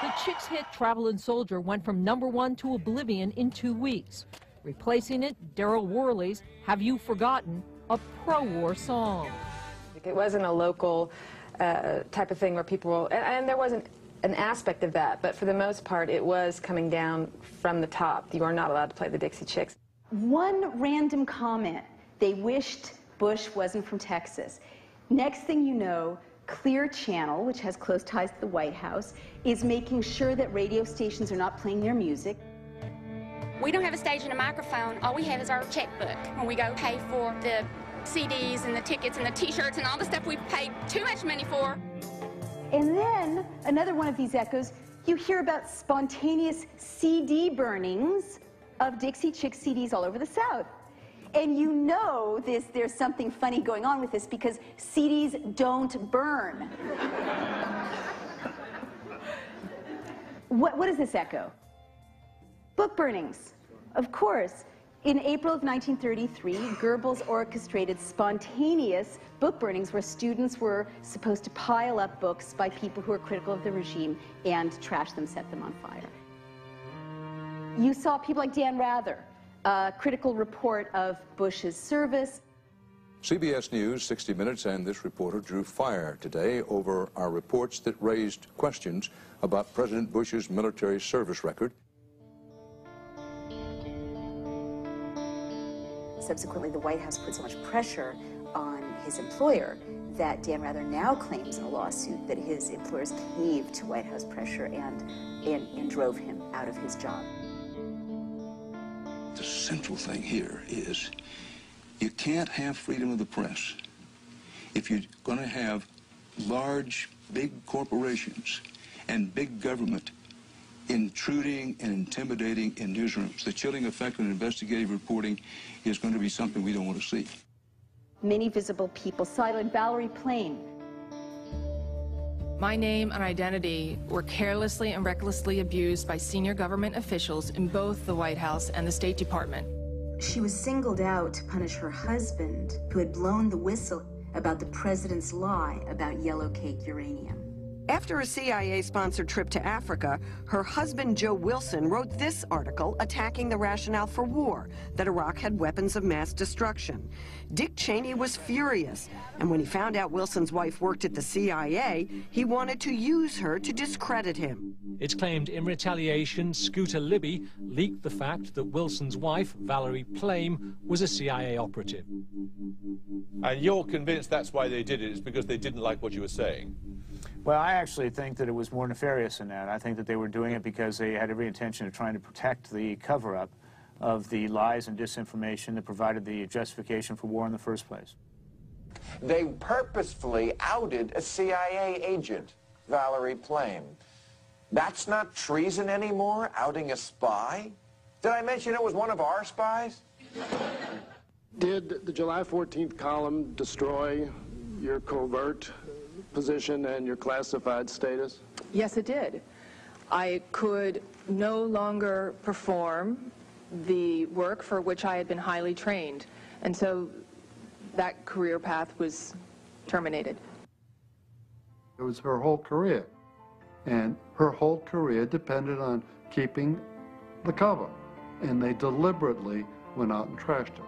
The Chicks hit Travel and Soldier went from #1 to oblivion in 2 weeks. Replacing it, Daryl Worley's Have You Forgotten, a pro-war song. It wasn't a local type of thing where people, and there wasn't an aspect of that, but for the most part it was coming down from the top. You are not allowed to play the Dixie Chicks. One random comment, they wished Bush wasn't from Texas. Next thing you know, Clear Channel, which has close ties to the White House, is making sure that radio stations are not playing their music. We don't have a stage and a microphone. All we have is our checkbook when we go pay for the CDs and the tickets and the t-shirts and all the stuff we've paid too much money for. And then, another one of these echoes, you hear about spontaneous CD burnings of Dixie Chicks CDs all over the South. And you know there's something funny going on with this because CDs don't burn. What does this echo? Book burnings, of course. In April of 1933, Goebbels orchestrated spontaneous book burnings where students were supposed to pile up books by people who were critical of the regime and trash them, set them on fire. You saw people like Dan Rather, a critical report of Bush's service. CBS News, 60 Minutes, and this reporter drew fire today over our reports that raised questions about President Bush's military service record. Subsequently, the White House put so much pressure on his employer that Dan Rather now claims in a lawsuit that his employers caved to White House pressure and drove him out of his job. The central thing here is you can't have freedom of the press if you're going to have large, big corporations and big government intruding and intimidating in newsrooms. The chilling effect of investigative reporting is going to be something we don't want to see. Many visible people cited Valerie Plame. My name and identity were carelessly and recklessly abused by senior government officials in both the White House and the State Department. She was singled out to punish her husband, who had blown the whistle about the president's lie about yellow cake uranium. After a CIA-sponsored trip to Africa, her husband, Joe Wilson, wrote this article attacking the rationale for war, that Iraq had weapons of mass destruction. Dick Cheney was furious, and when he found out Wilson's wife worked at the CIA, he wanted to use her to discredit him. It's claimed in retaliation, Scooter Libby leaked the fact that Wilson's wife, Valerie Plame, was a CIA operative. And you're convinced that's why they did it, is because they didn't like what you were saying? Well, I actually think that it was more nefarious than that. I think that they were doing it because they had every intention of trying to protect the cover-up of the lies and disinformation that provided the justification for war in the first place. They purposefully outed a CIA agent, Valerie Plame. That's not treason anymore, outing a spy? Did I mention it was one of our spies? Did the July 14th column destroy your covert position and your classified status? Yes, it did. I could no longer perform the work for which I had been highly trained, and so that career path was terminated. It was her whole career, and her whole career depended on keeping the cover, and they deliberately went out and trashed her.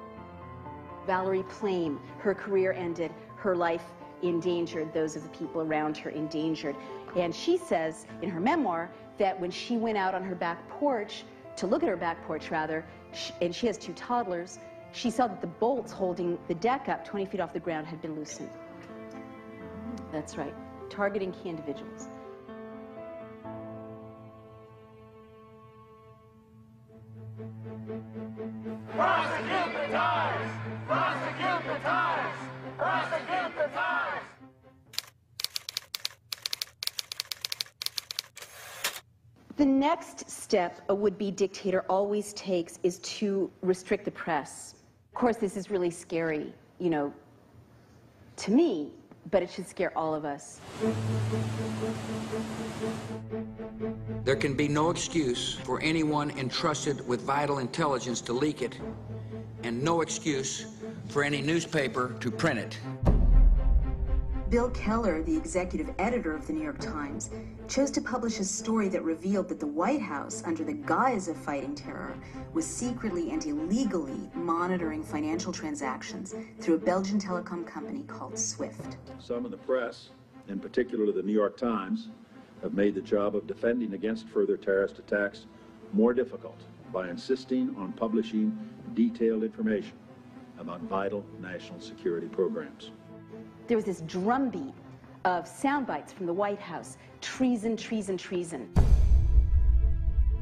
Valerie Plame, her career ended, her life endangered, those of the people around her endangered. And she says in her memoir that when she went out on her back porch, to look at her back porch rather, and she has 2 toddlers, she saw that the bolts holding the deck up 20 feet off the ground had been loosened. That's right, targeting key individuals. Prosecute the Times! Prosecute the Times! Prosecute the Times! The next step a would-be dictator always takes is to restrict the press. Of course, this is really scary, you know, to me, but it should scare all of us. There can be no excuse for anyone entrusted with vital intelligence to leak it, and no excuse for any newspaper to print it. Bill Keller, the executive editor of the New York Times, chose to publish a story that revealed that the White House, under the guise of fighting terror, was secretly and illegally monitoring financial transactions through a Belgian telecom company called SWIFT. Some in the press, in particular the New York Times, have made the job of defending against further terrorist attacks more difficult by insisting on publishing detailed information about vital national security programs. There was this drumbeat of sound bites from the White House. Treason, treason, treason.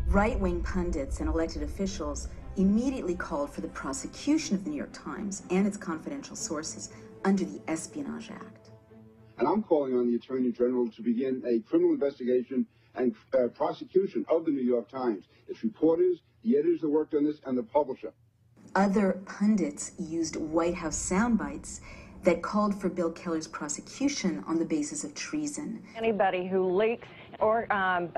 Right-wing pundits and elected officials immediately called for the prosecution of the New York Times and its confidential sources under the Espionage Act. And I'm calling on the Attorney General to begin a criminal investigation and prosecution of the New York Times, its reporters, the editors that worked on this, and the publisher. Other pundits used White House sound bites that called for Bill Keller's prosecution on the basis of treason. Anybody who leaks or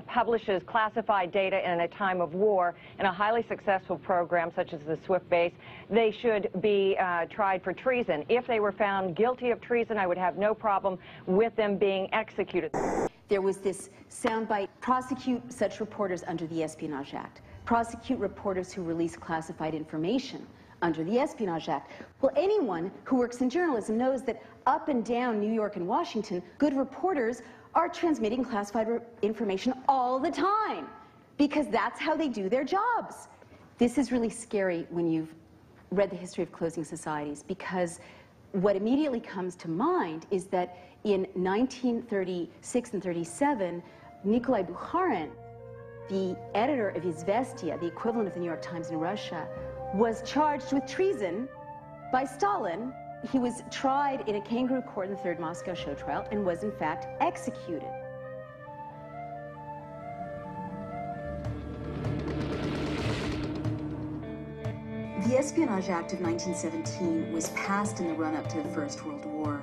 publishes classified data in a time of war in a highly successful program such as the SWIFT base, they should be tried for treason. If they were found guilty of treason, I would have no problem with them being executed. There was this soundbite: prosecute such reporters under the Espionage Act. Prosecute reporters who release classified information under the Espionage Act. Well, anyone who works in journalism knows that up and down New York and Washington, good reporters are transmitting classified information all the time, because that's how they do their jobs. This is really scary when you've read the history of closing societies, because what immediately comes to mind is that in 1936 and 37, Nikolai Bukharin, the editor of Izvestia, the equivalent of the New York Times in Russia, was charged with treason by Stalin. He was tried in a kangaroo court in the Third Moscow Show trial and was in fact executed. The Espionage Act of 1917 was passed in the run-up to the First World War.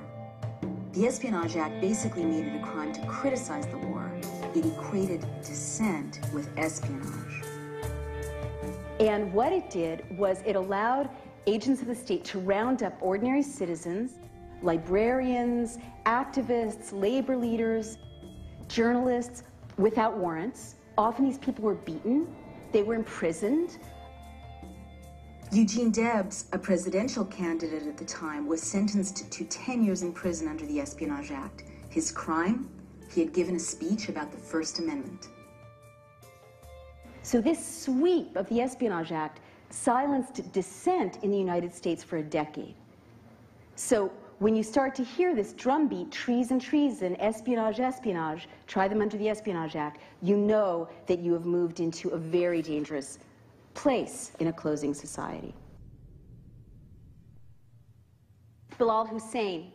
The Espionage Act basically made it a crime to criticize the war. It equated dissent with espionage. And what it did was it allowed agents of the state to round up ordinary citizens, librarians, activists, labor leaders, journalists, without warrants. Often these people were beaten, they were imprisoned. Eugene Debs, a presidential candidate at the time, was sentenced to 10 years in prison under the Espionage Act. His crime? He had given a speech about the First Amendment. So this sweep of the Espionage Act silenced dissent in the United States for a decade. So when you start to hear this drumbeat, treason, treason, espionage, espionage, try them under the Espionage Act, you know that you have moved into a very dangerous place in a closing society. Bilal Hussein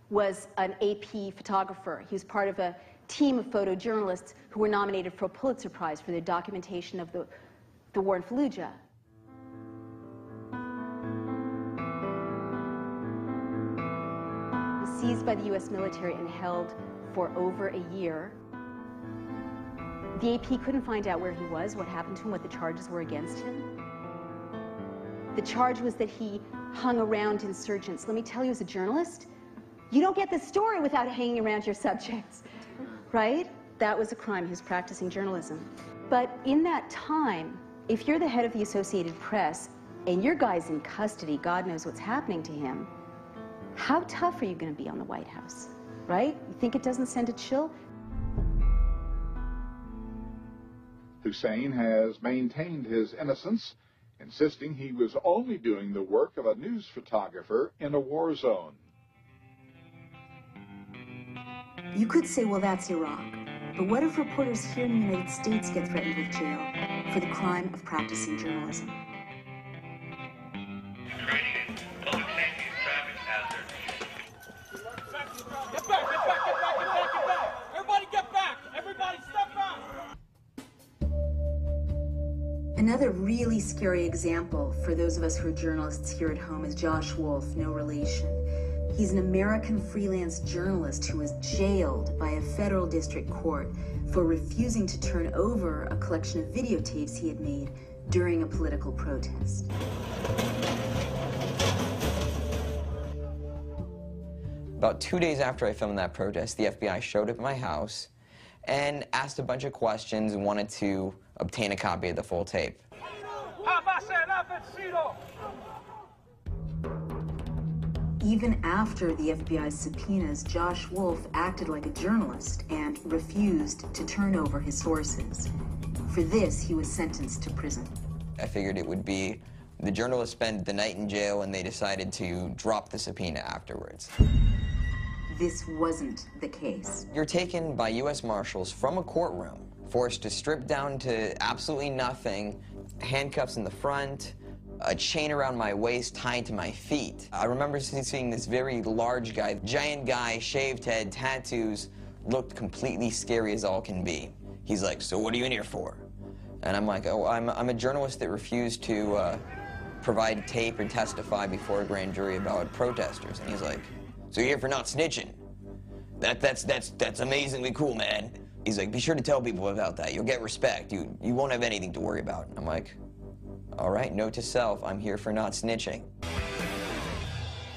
was an AP photographer. He was part of a team of photojournalists who were nominated for a Pulitzer Prize for their documentation of the war in Fallujah. The seized by the U.S. military and held for over a year. The AP couldn't find out where he was, what happened to him, what the charges were against him. The charge was that he hung around insurgents. Let me tell you, as a journalist, you don't get the story without hanging around your subjects, right? That was a crime. He was practicing journalism. But in that time, if you're the head of the Associated Press and your guy's in custody, God knows what's happening to him, how tough are you going to be on the White House, right? You think it doesn't send a chill? Hussein has maintained his innocence, insisting he was only doing the work of a news photographer in a war zone. You could say, well, that's Iraq. But what if reporters here in the United States get threatened with jail for the crime of practicing journalism? Get back! Everybody get back! Everybody step back! Another really scary example for those of us who are journalists here at home is Josh Wolf, no relation. He's an American freelance journalist who was jailed by a federal district court for refusing to turn over a collection of videotapes he had made during a political protest. About 2 days after I filmed that protest, the FBI showed up at my house and asked a bunch of questions and wanted to obtain a copy of the full tape. Even after the FBI's subpoenas, Josh Wolf acted like a journalist and refused to turn over his sources. For this, he was sentenced to prison. I figured it would be the journalist spent the night in jail and they decided to drop the subpoena afterwards. This wasn't the case. You're taken by U.S. Marshals from a courtroom, forced to strip down to absolutely nothing, handcuffs in the front, a chain around my waist tied to my feet. I remember seeing this very large guy, giant guy, shaved head, tattoos, looked completely scary as all can be. He's like, "So what are you in here for?" And I'm like, "Oh, I'm a journalist that refused to provide tape and testify before a grand jury about protesters." And he's like, "So you're here for not snitching? That's amazingly cool, man." He's like, "Be sure to tell people about that. You'll get respect. You won't have anything to worry about." I'm like, all right, note to self, I'm here for not snitching.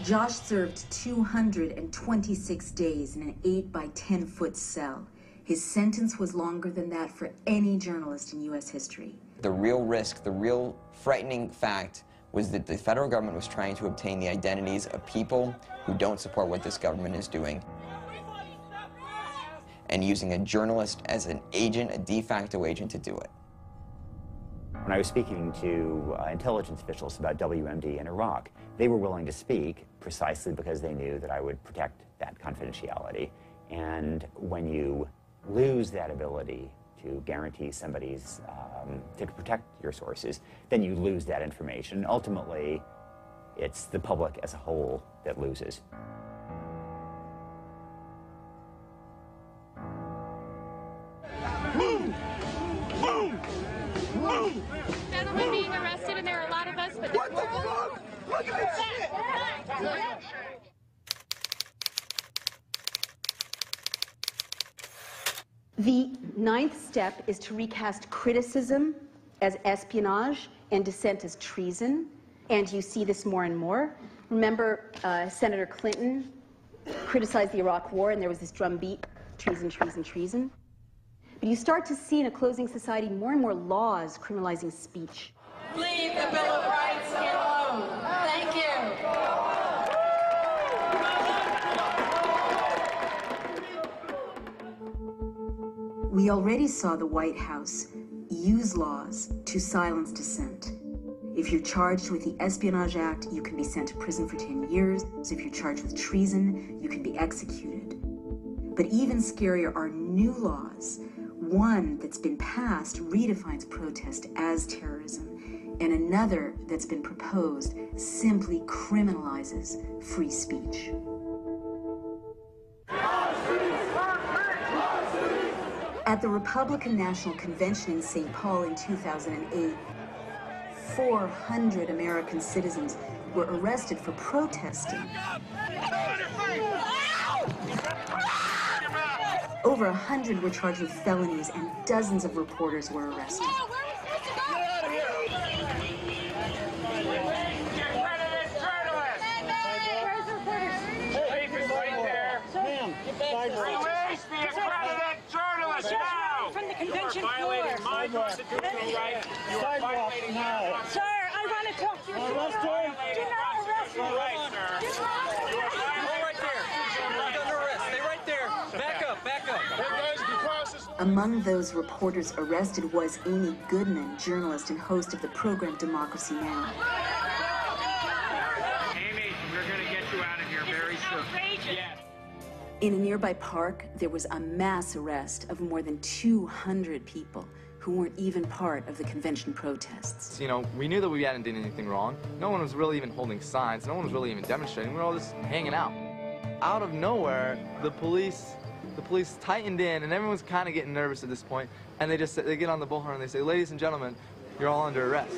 Josh served 226 days in an 8 by 10 foot cell. His sentence was longer than that for any journalist in U.S. history. The real risk, the real frightening fact was that the federal government was trying to obtain the identities of people who don't support what this government is doing, and using a journalist as an agent, a de facto agent, to do it. When I was speaking to intelligence officials about WMD in Iraq, they were willing to speak precisely because they knew that I would protect that confidentiality. And when you lose that ability to guarantee somebody's, to protect your sources, then you lose that information. Ultimately, it's the public as a whole that loses. Move! Move! Move! Gentlemen being arrested, and there are a lot of us, but what the fuck? Look at this shit! The ninth step is to recast criticism as espionage and dissent as treason, and you see this more and more. Remember, Senator Clinton criticized the Iraq War, and there was this drumbeat, treason, treason, treason. But you start to see in a closing society more and more laws criminalizing speech. Leave the Bill of Rights alone. Thank you. We already saw the White House use laws to silence dissent. If you're charged with the Espionage Act, you can be sent to prison for 10 years. If you're charged with treason, you can be executed. But even scarier are new laws. One that's been passed redefines protest as terrorism, and another that's been proposed simply criminalizes free speech. At the Republican National Convention in St. Paul in 2008, 400 American citizens were arrested for protesting. Over 100 were charged with felonies, and dozens of reporters were arrested. Release the accredited journalist now! From the convention you are violating floor. my constitutional right. You are violating my Sir, I want to talk to you. Do not arrest me. Right, sir. Do not arrest me. Right there. You're under arrest. Stay right there. Back up. Back up. Among those reporters arrested was Amy Goodman, journalist and host of the program Democracy Now! Amy, we're going to get you out of here very soon. Yes. In a nearby park, there was a mass arrest of more than 200 people who weren't even part of the convention protests. You know, we knew that we hadn't done anything wrong. No one was really even holding signs. No one was really even demonstrating. We were all just hanging out. Out of nowhere, the police tightened in, and everyone's kind of getting nervous at this point. And they get on the bullhorn and they say, "Ladies and gentlemen, you're all under arrest."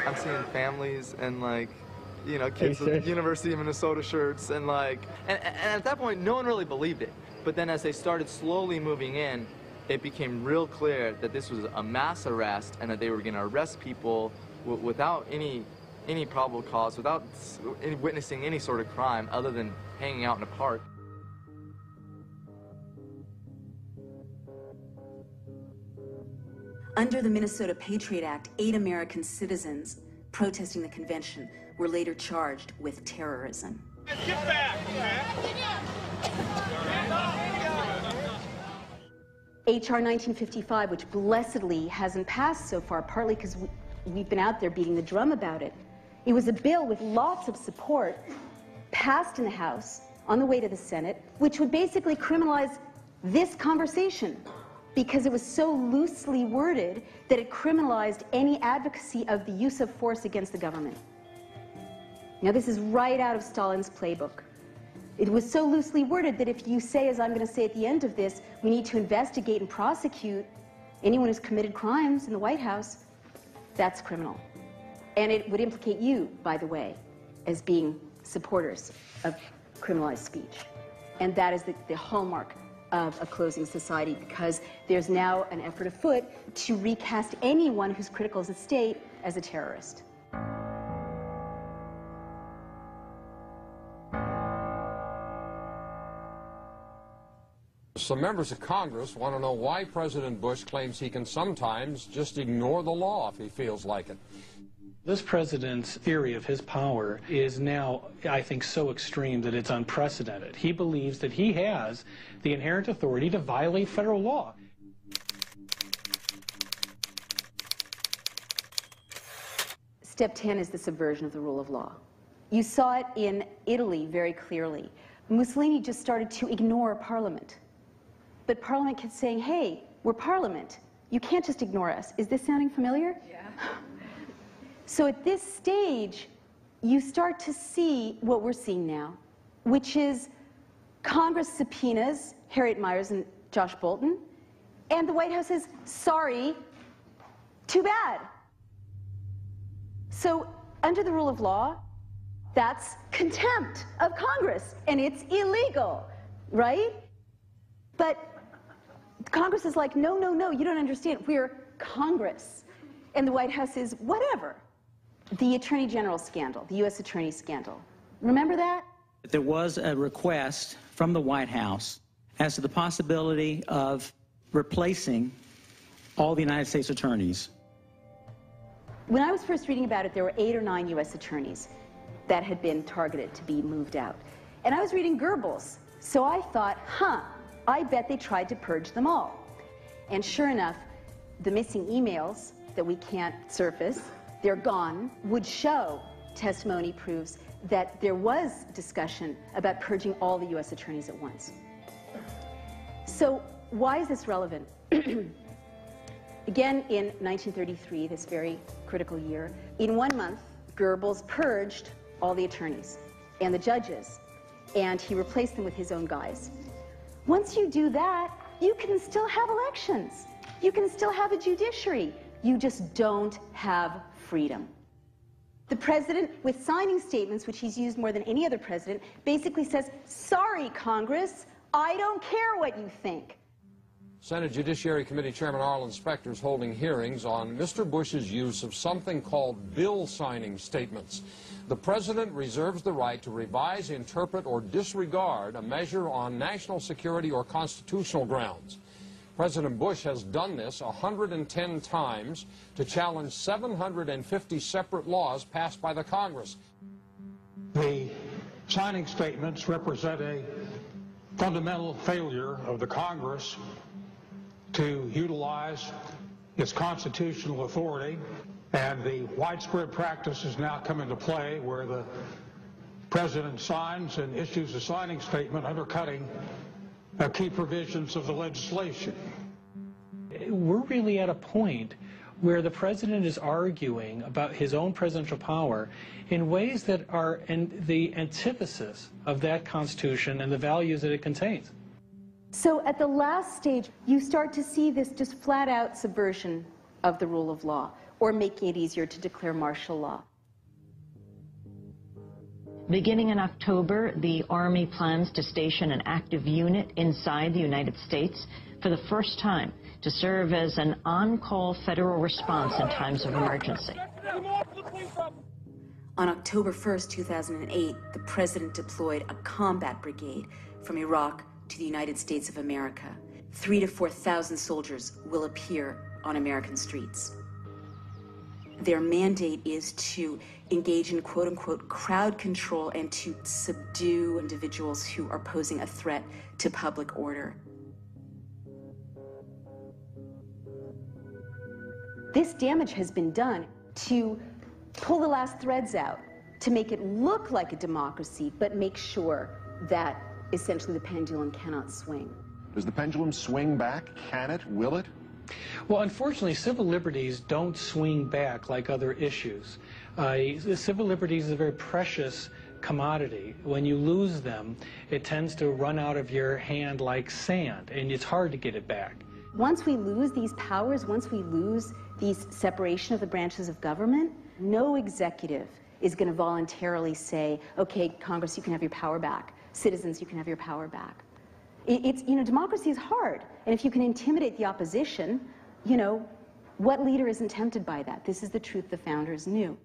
I'm seeing families and you know, kids with University of Minnesota shirts and and at that point, no one really believed it. But then as they started slowly moving in, it became real clear that this was a mass arrest and that they were going to arrest people without any probable cause, without witnessing any sort of crime other than hanging out in a park. Under the Minnesota Patriot Act, 8 American citizens protesting the convention were later charged with terrorism. Get back, H.R. 1955, which blessedly hasn't passed so far, partly because we've been out there beating the drum about it. It was a bill with lots of support, passed in the House, on the way to the Senate, which would basically criminalize this conversation, because it was so loosely worded that it criminalized any advocacy of the use of force against the government. Now, this is right out of Stalin's playbook. It was so loosely worded that if you say, as I'm going to say at the end of this, we need to investigate and prosecute anyone who's committed crimes in the White House, that's criminal. And it would implicate you, by the way, as being supporters of criminalized speech. And that is the hallmark of a closing society, because there's now an effort afoot to recast anyone who's critical of the state as a terrorist. Some members of Congress want to know why President Bush claims he can sometimes just ignore the law if he feels like it. This president's theory of his power is now, I think, so extreme that it's unprecedented. He believes that he has the inherent authority to violate federal law. Step 10 is the subversion of the rule of law. You saw it in Italy very clearly. Mussolini just started to ignore Parliament. But Parliament kept saying, hey, we're Parliament. You can't just ignore us. Is this sounding familiar? Yeah. So at this stage, you start to see what we're seeing now, which is Congress subpoenas Harriet Miers and Josh Bolton, and the White House says, sorry, too bad. So under the rule of law, that's contempt of Congress, and it's illegal, right? But Congress is like, no, no, no, you don't understand. We're Congress. And the White House is whatever. The Attorney General scandal, the U.S. Attorney scandal. Remember that? There was a request from the White House as to the possibility of replacing all the United States attorneys. When I was first reading about it, there were 8 or 9 U.S. attorneys that had been targeted to be moved out. And I was reading Goebbels, so I thought, I bet they tried to purge them all. And sure enough, the missing emails that we can't surface, they're gone, would show testimony proves that there was discussion about purging all the U.S. attorneys at once. So why is this relevant? Again, in 1933, this very critical year, in 1 month, Goebbels purged all the attorneys and the judges, and he replaced them with his own guys. Once you do that, you can still have elections. You can still have a judiciary. You just don't have freedom. The president, with signing statements, which he's used more than any other president, basically says, sorry, Congress, I don't care what you think. Senate Judiciary Committee Chairman Arlen Specter is holding hearings on Mr. Bush's use of something called bill signing statements. The president reserves the right to revise, interpret, or disregard a measure on national security or constitutional grounds. President Bush has done this 110 times to challenge 750 separate laws passed by the Congress. The signing statements represent a fundamental failure of the Congress to utilize its constitutional authority, and the widespread practice has now come into play where the president signs and issues a signing statement undercutting key provisions of the legislation. We're really at a point where the president is arguing about his own presidential power in ways that are the antithesis of that Constitution and the values that it contains. So at the last stage, you start to see this just flat-out subversion of the rule of law, or making it easier to declare martial law. Beginning in October, the Army plans to station an active unit inside the United States for the first time to serve as an on-call federal response in times of emergency. On October 1st, 2008, the president deployed a combat brigade from Iraq to the United States of America. 3,000 to 4,000 soldiers will appear on American streets. Their mandate is to engage in quote-unquote crowd control and to subdue individuals who are posing a threat to public order. This damage has been done to pull the last threads out, to make it look like a democracy, but make sure that essentially the pendulum cannot swing. Does the pendulum swing back? Can it? Will it? Well, unfortunately, civil liberties don't swing back like other issues. Civil liberties is a very precious commodity. When you lose them, it tends to run out of your hand like sand, and it's hard to get it back. Once we lose these powers, once we lose these separation of the branches of government, no executive is going to voluntarily say, okay, Congress, you can have your power back. Citizens, you can have your power back. Democracy is hard. And if you can intimidate the opposition, what leader isn't tempted by that? This is the truth the founders knew.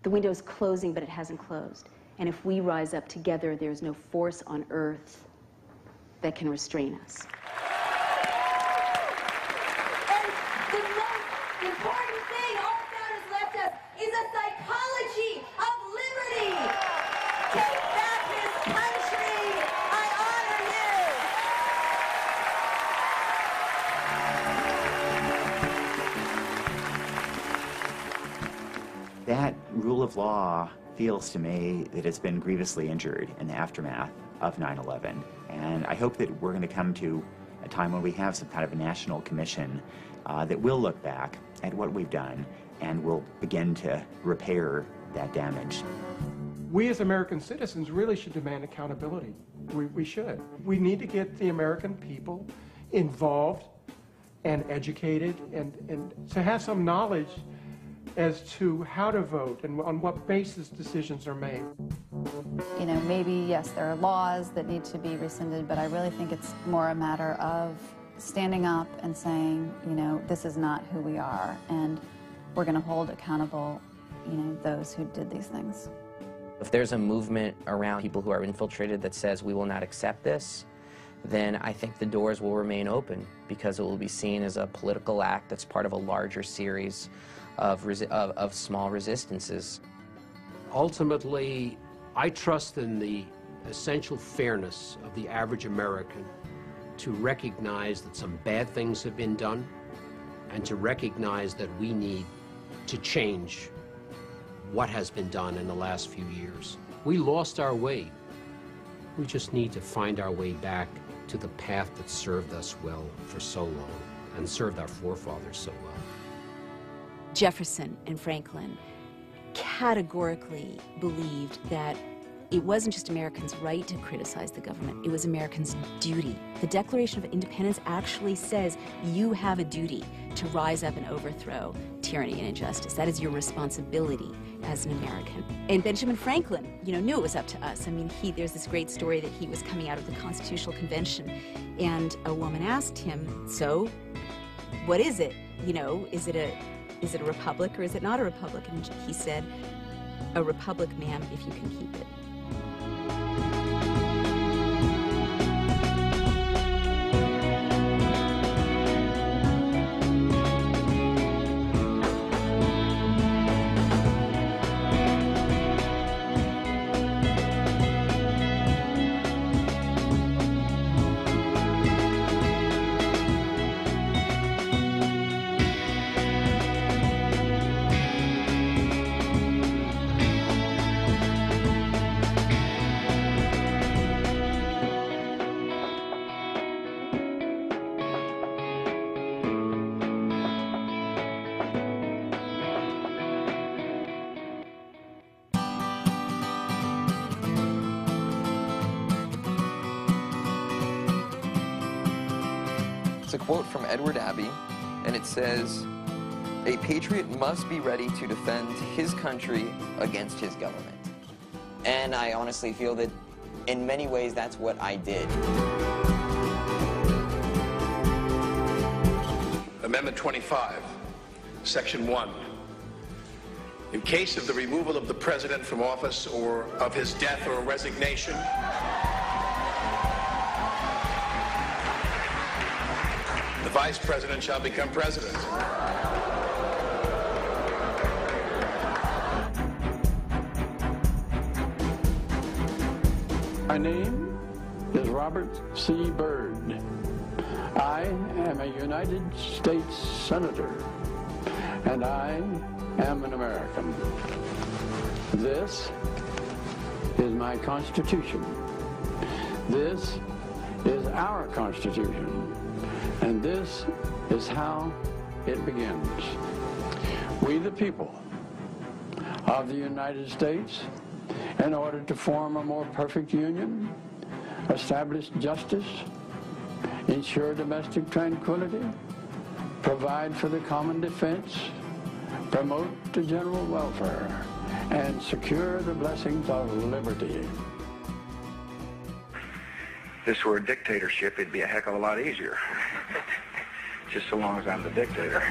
The window is closing, but it hasn't closed. And if we rise up together, there's no force on earth that can restrain us. The most important thing our founders left us is a psychology of liberty. Take back this country. I honor you. That rule of law feels to me that it's been grievously injured in the aftermath of 9/11. And I hope that we're going to come to a time when we have some kind of a national commission that will look back at what we've done and will begin to repair that damage. We as American citizens really should demand accountability. We should. We need to get the American people involved and educated and to have some knowledge as to how to vote and on what basis decisions are made. Maybe, yes, there are laws that need to be rescinded, but I really think it's more a matter of standing up and saying, this is not who we are, and we're going to hold accountable, those who did these things. If there's a movement around people who are infiltrated that says we will not accept this, then I think the doors will remain open because it will be seen as a political act that's part of a larger series of small resistances. Ultimately, I trust in the essential fairness of the average American to recognize that some bad things have been done and to recognize that we need to change what has been done in the last few years. We lost our way. We just need to find our way back to the path that served us well for so long and served our forefathers so well. Jefferson and Franklin categorically believed that It wasn't just Americans' right to criticize the government, it was Americans' duty. The Declaration of Independence actually says you have a duty to rise up and overthrow tyranny and injustice. That is your responsibility as an American. And Benjamin Franklin, knew it was up to us. I mean, there's this great story that he was coming out of the Constitutional Convention, and a woman asked him, so, what is it? Is it a republic or is it not a republic? And he said, a republic, ma'am, if you can keep it. It's a quote from Edward Abbey, and it says, "A patriot must be ready to defend his country against his government." And I honestly feel that in many ways that's what I did. Amendment 25, Section 1. In case of the removal of the President from office or of his death or resignation, the Vice President shall become President. My name is Robert C. Byrd. I am a United States Senator, and I am an American. This is my Constitution. This is our Constitution. And this is how it begins. We, the people of the United States, in order to form a more perfect union, establish justice, ensure domestic tranquility, provide for the common defense, promote the general welfare, and secure the blessings of liberty. If this were a dictatorship, it'd be a heck of a lot easier. Just so long as I'm the dictator.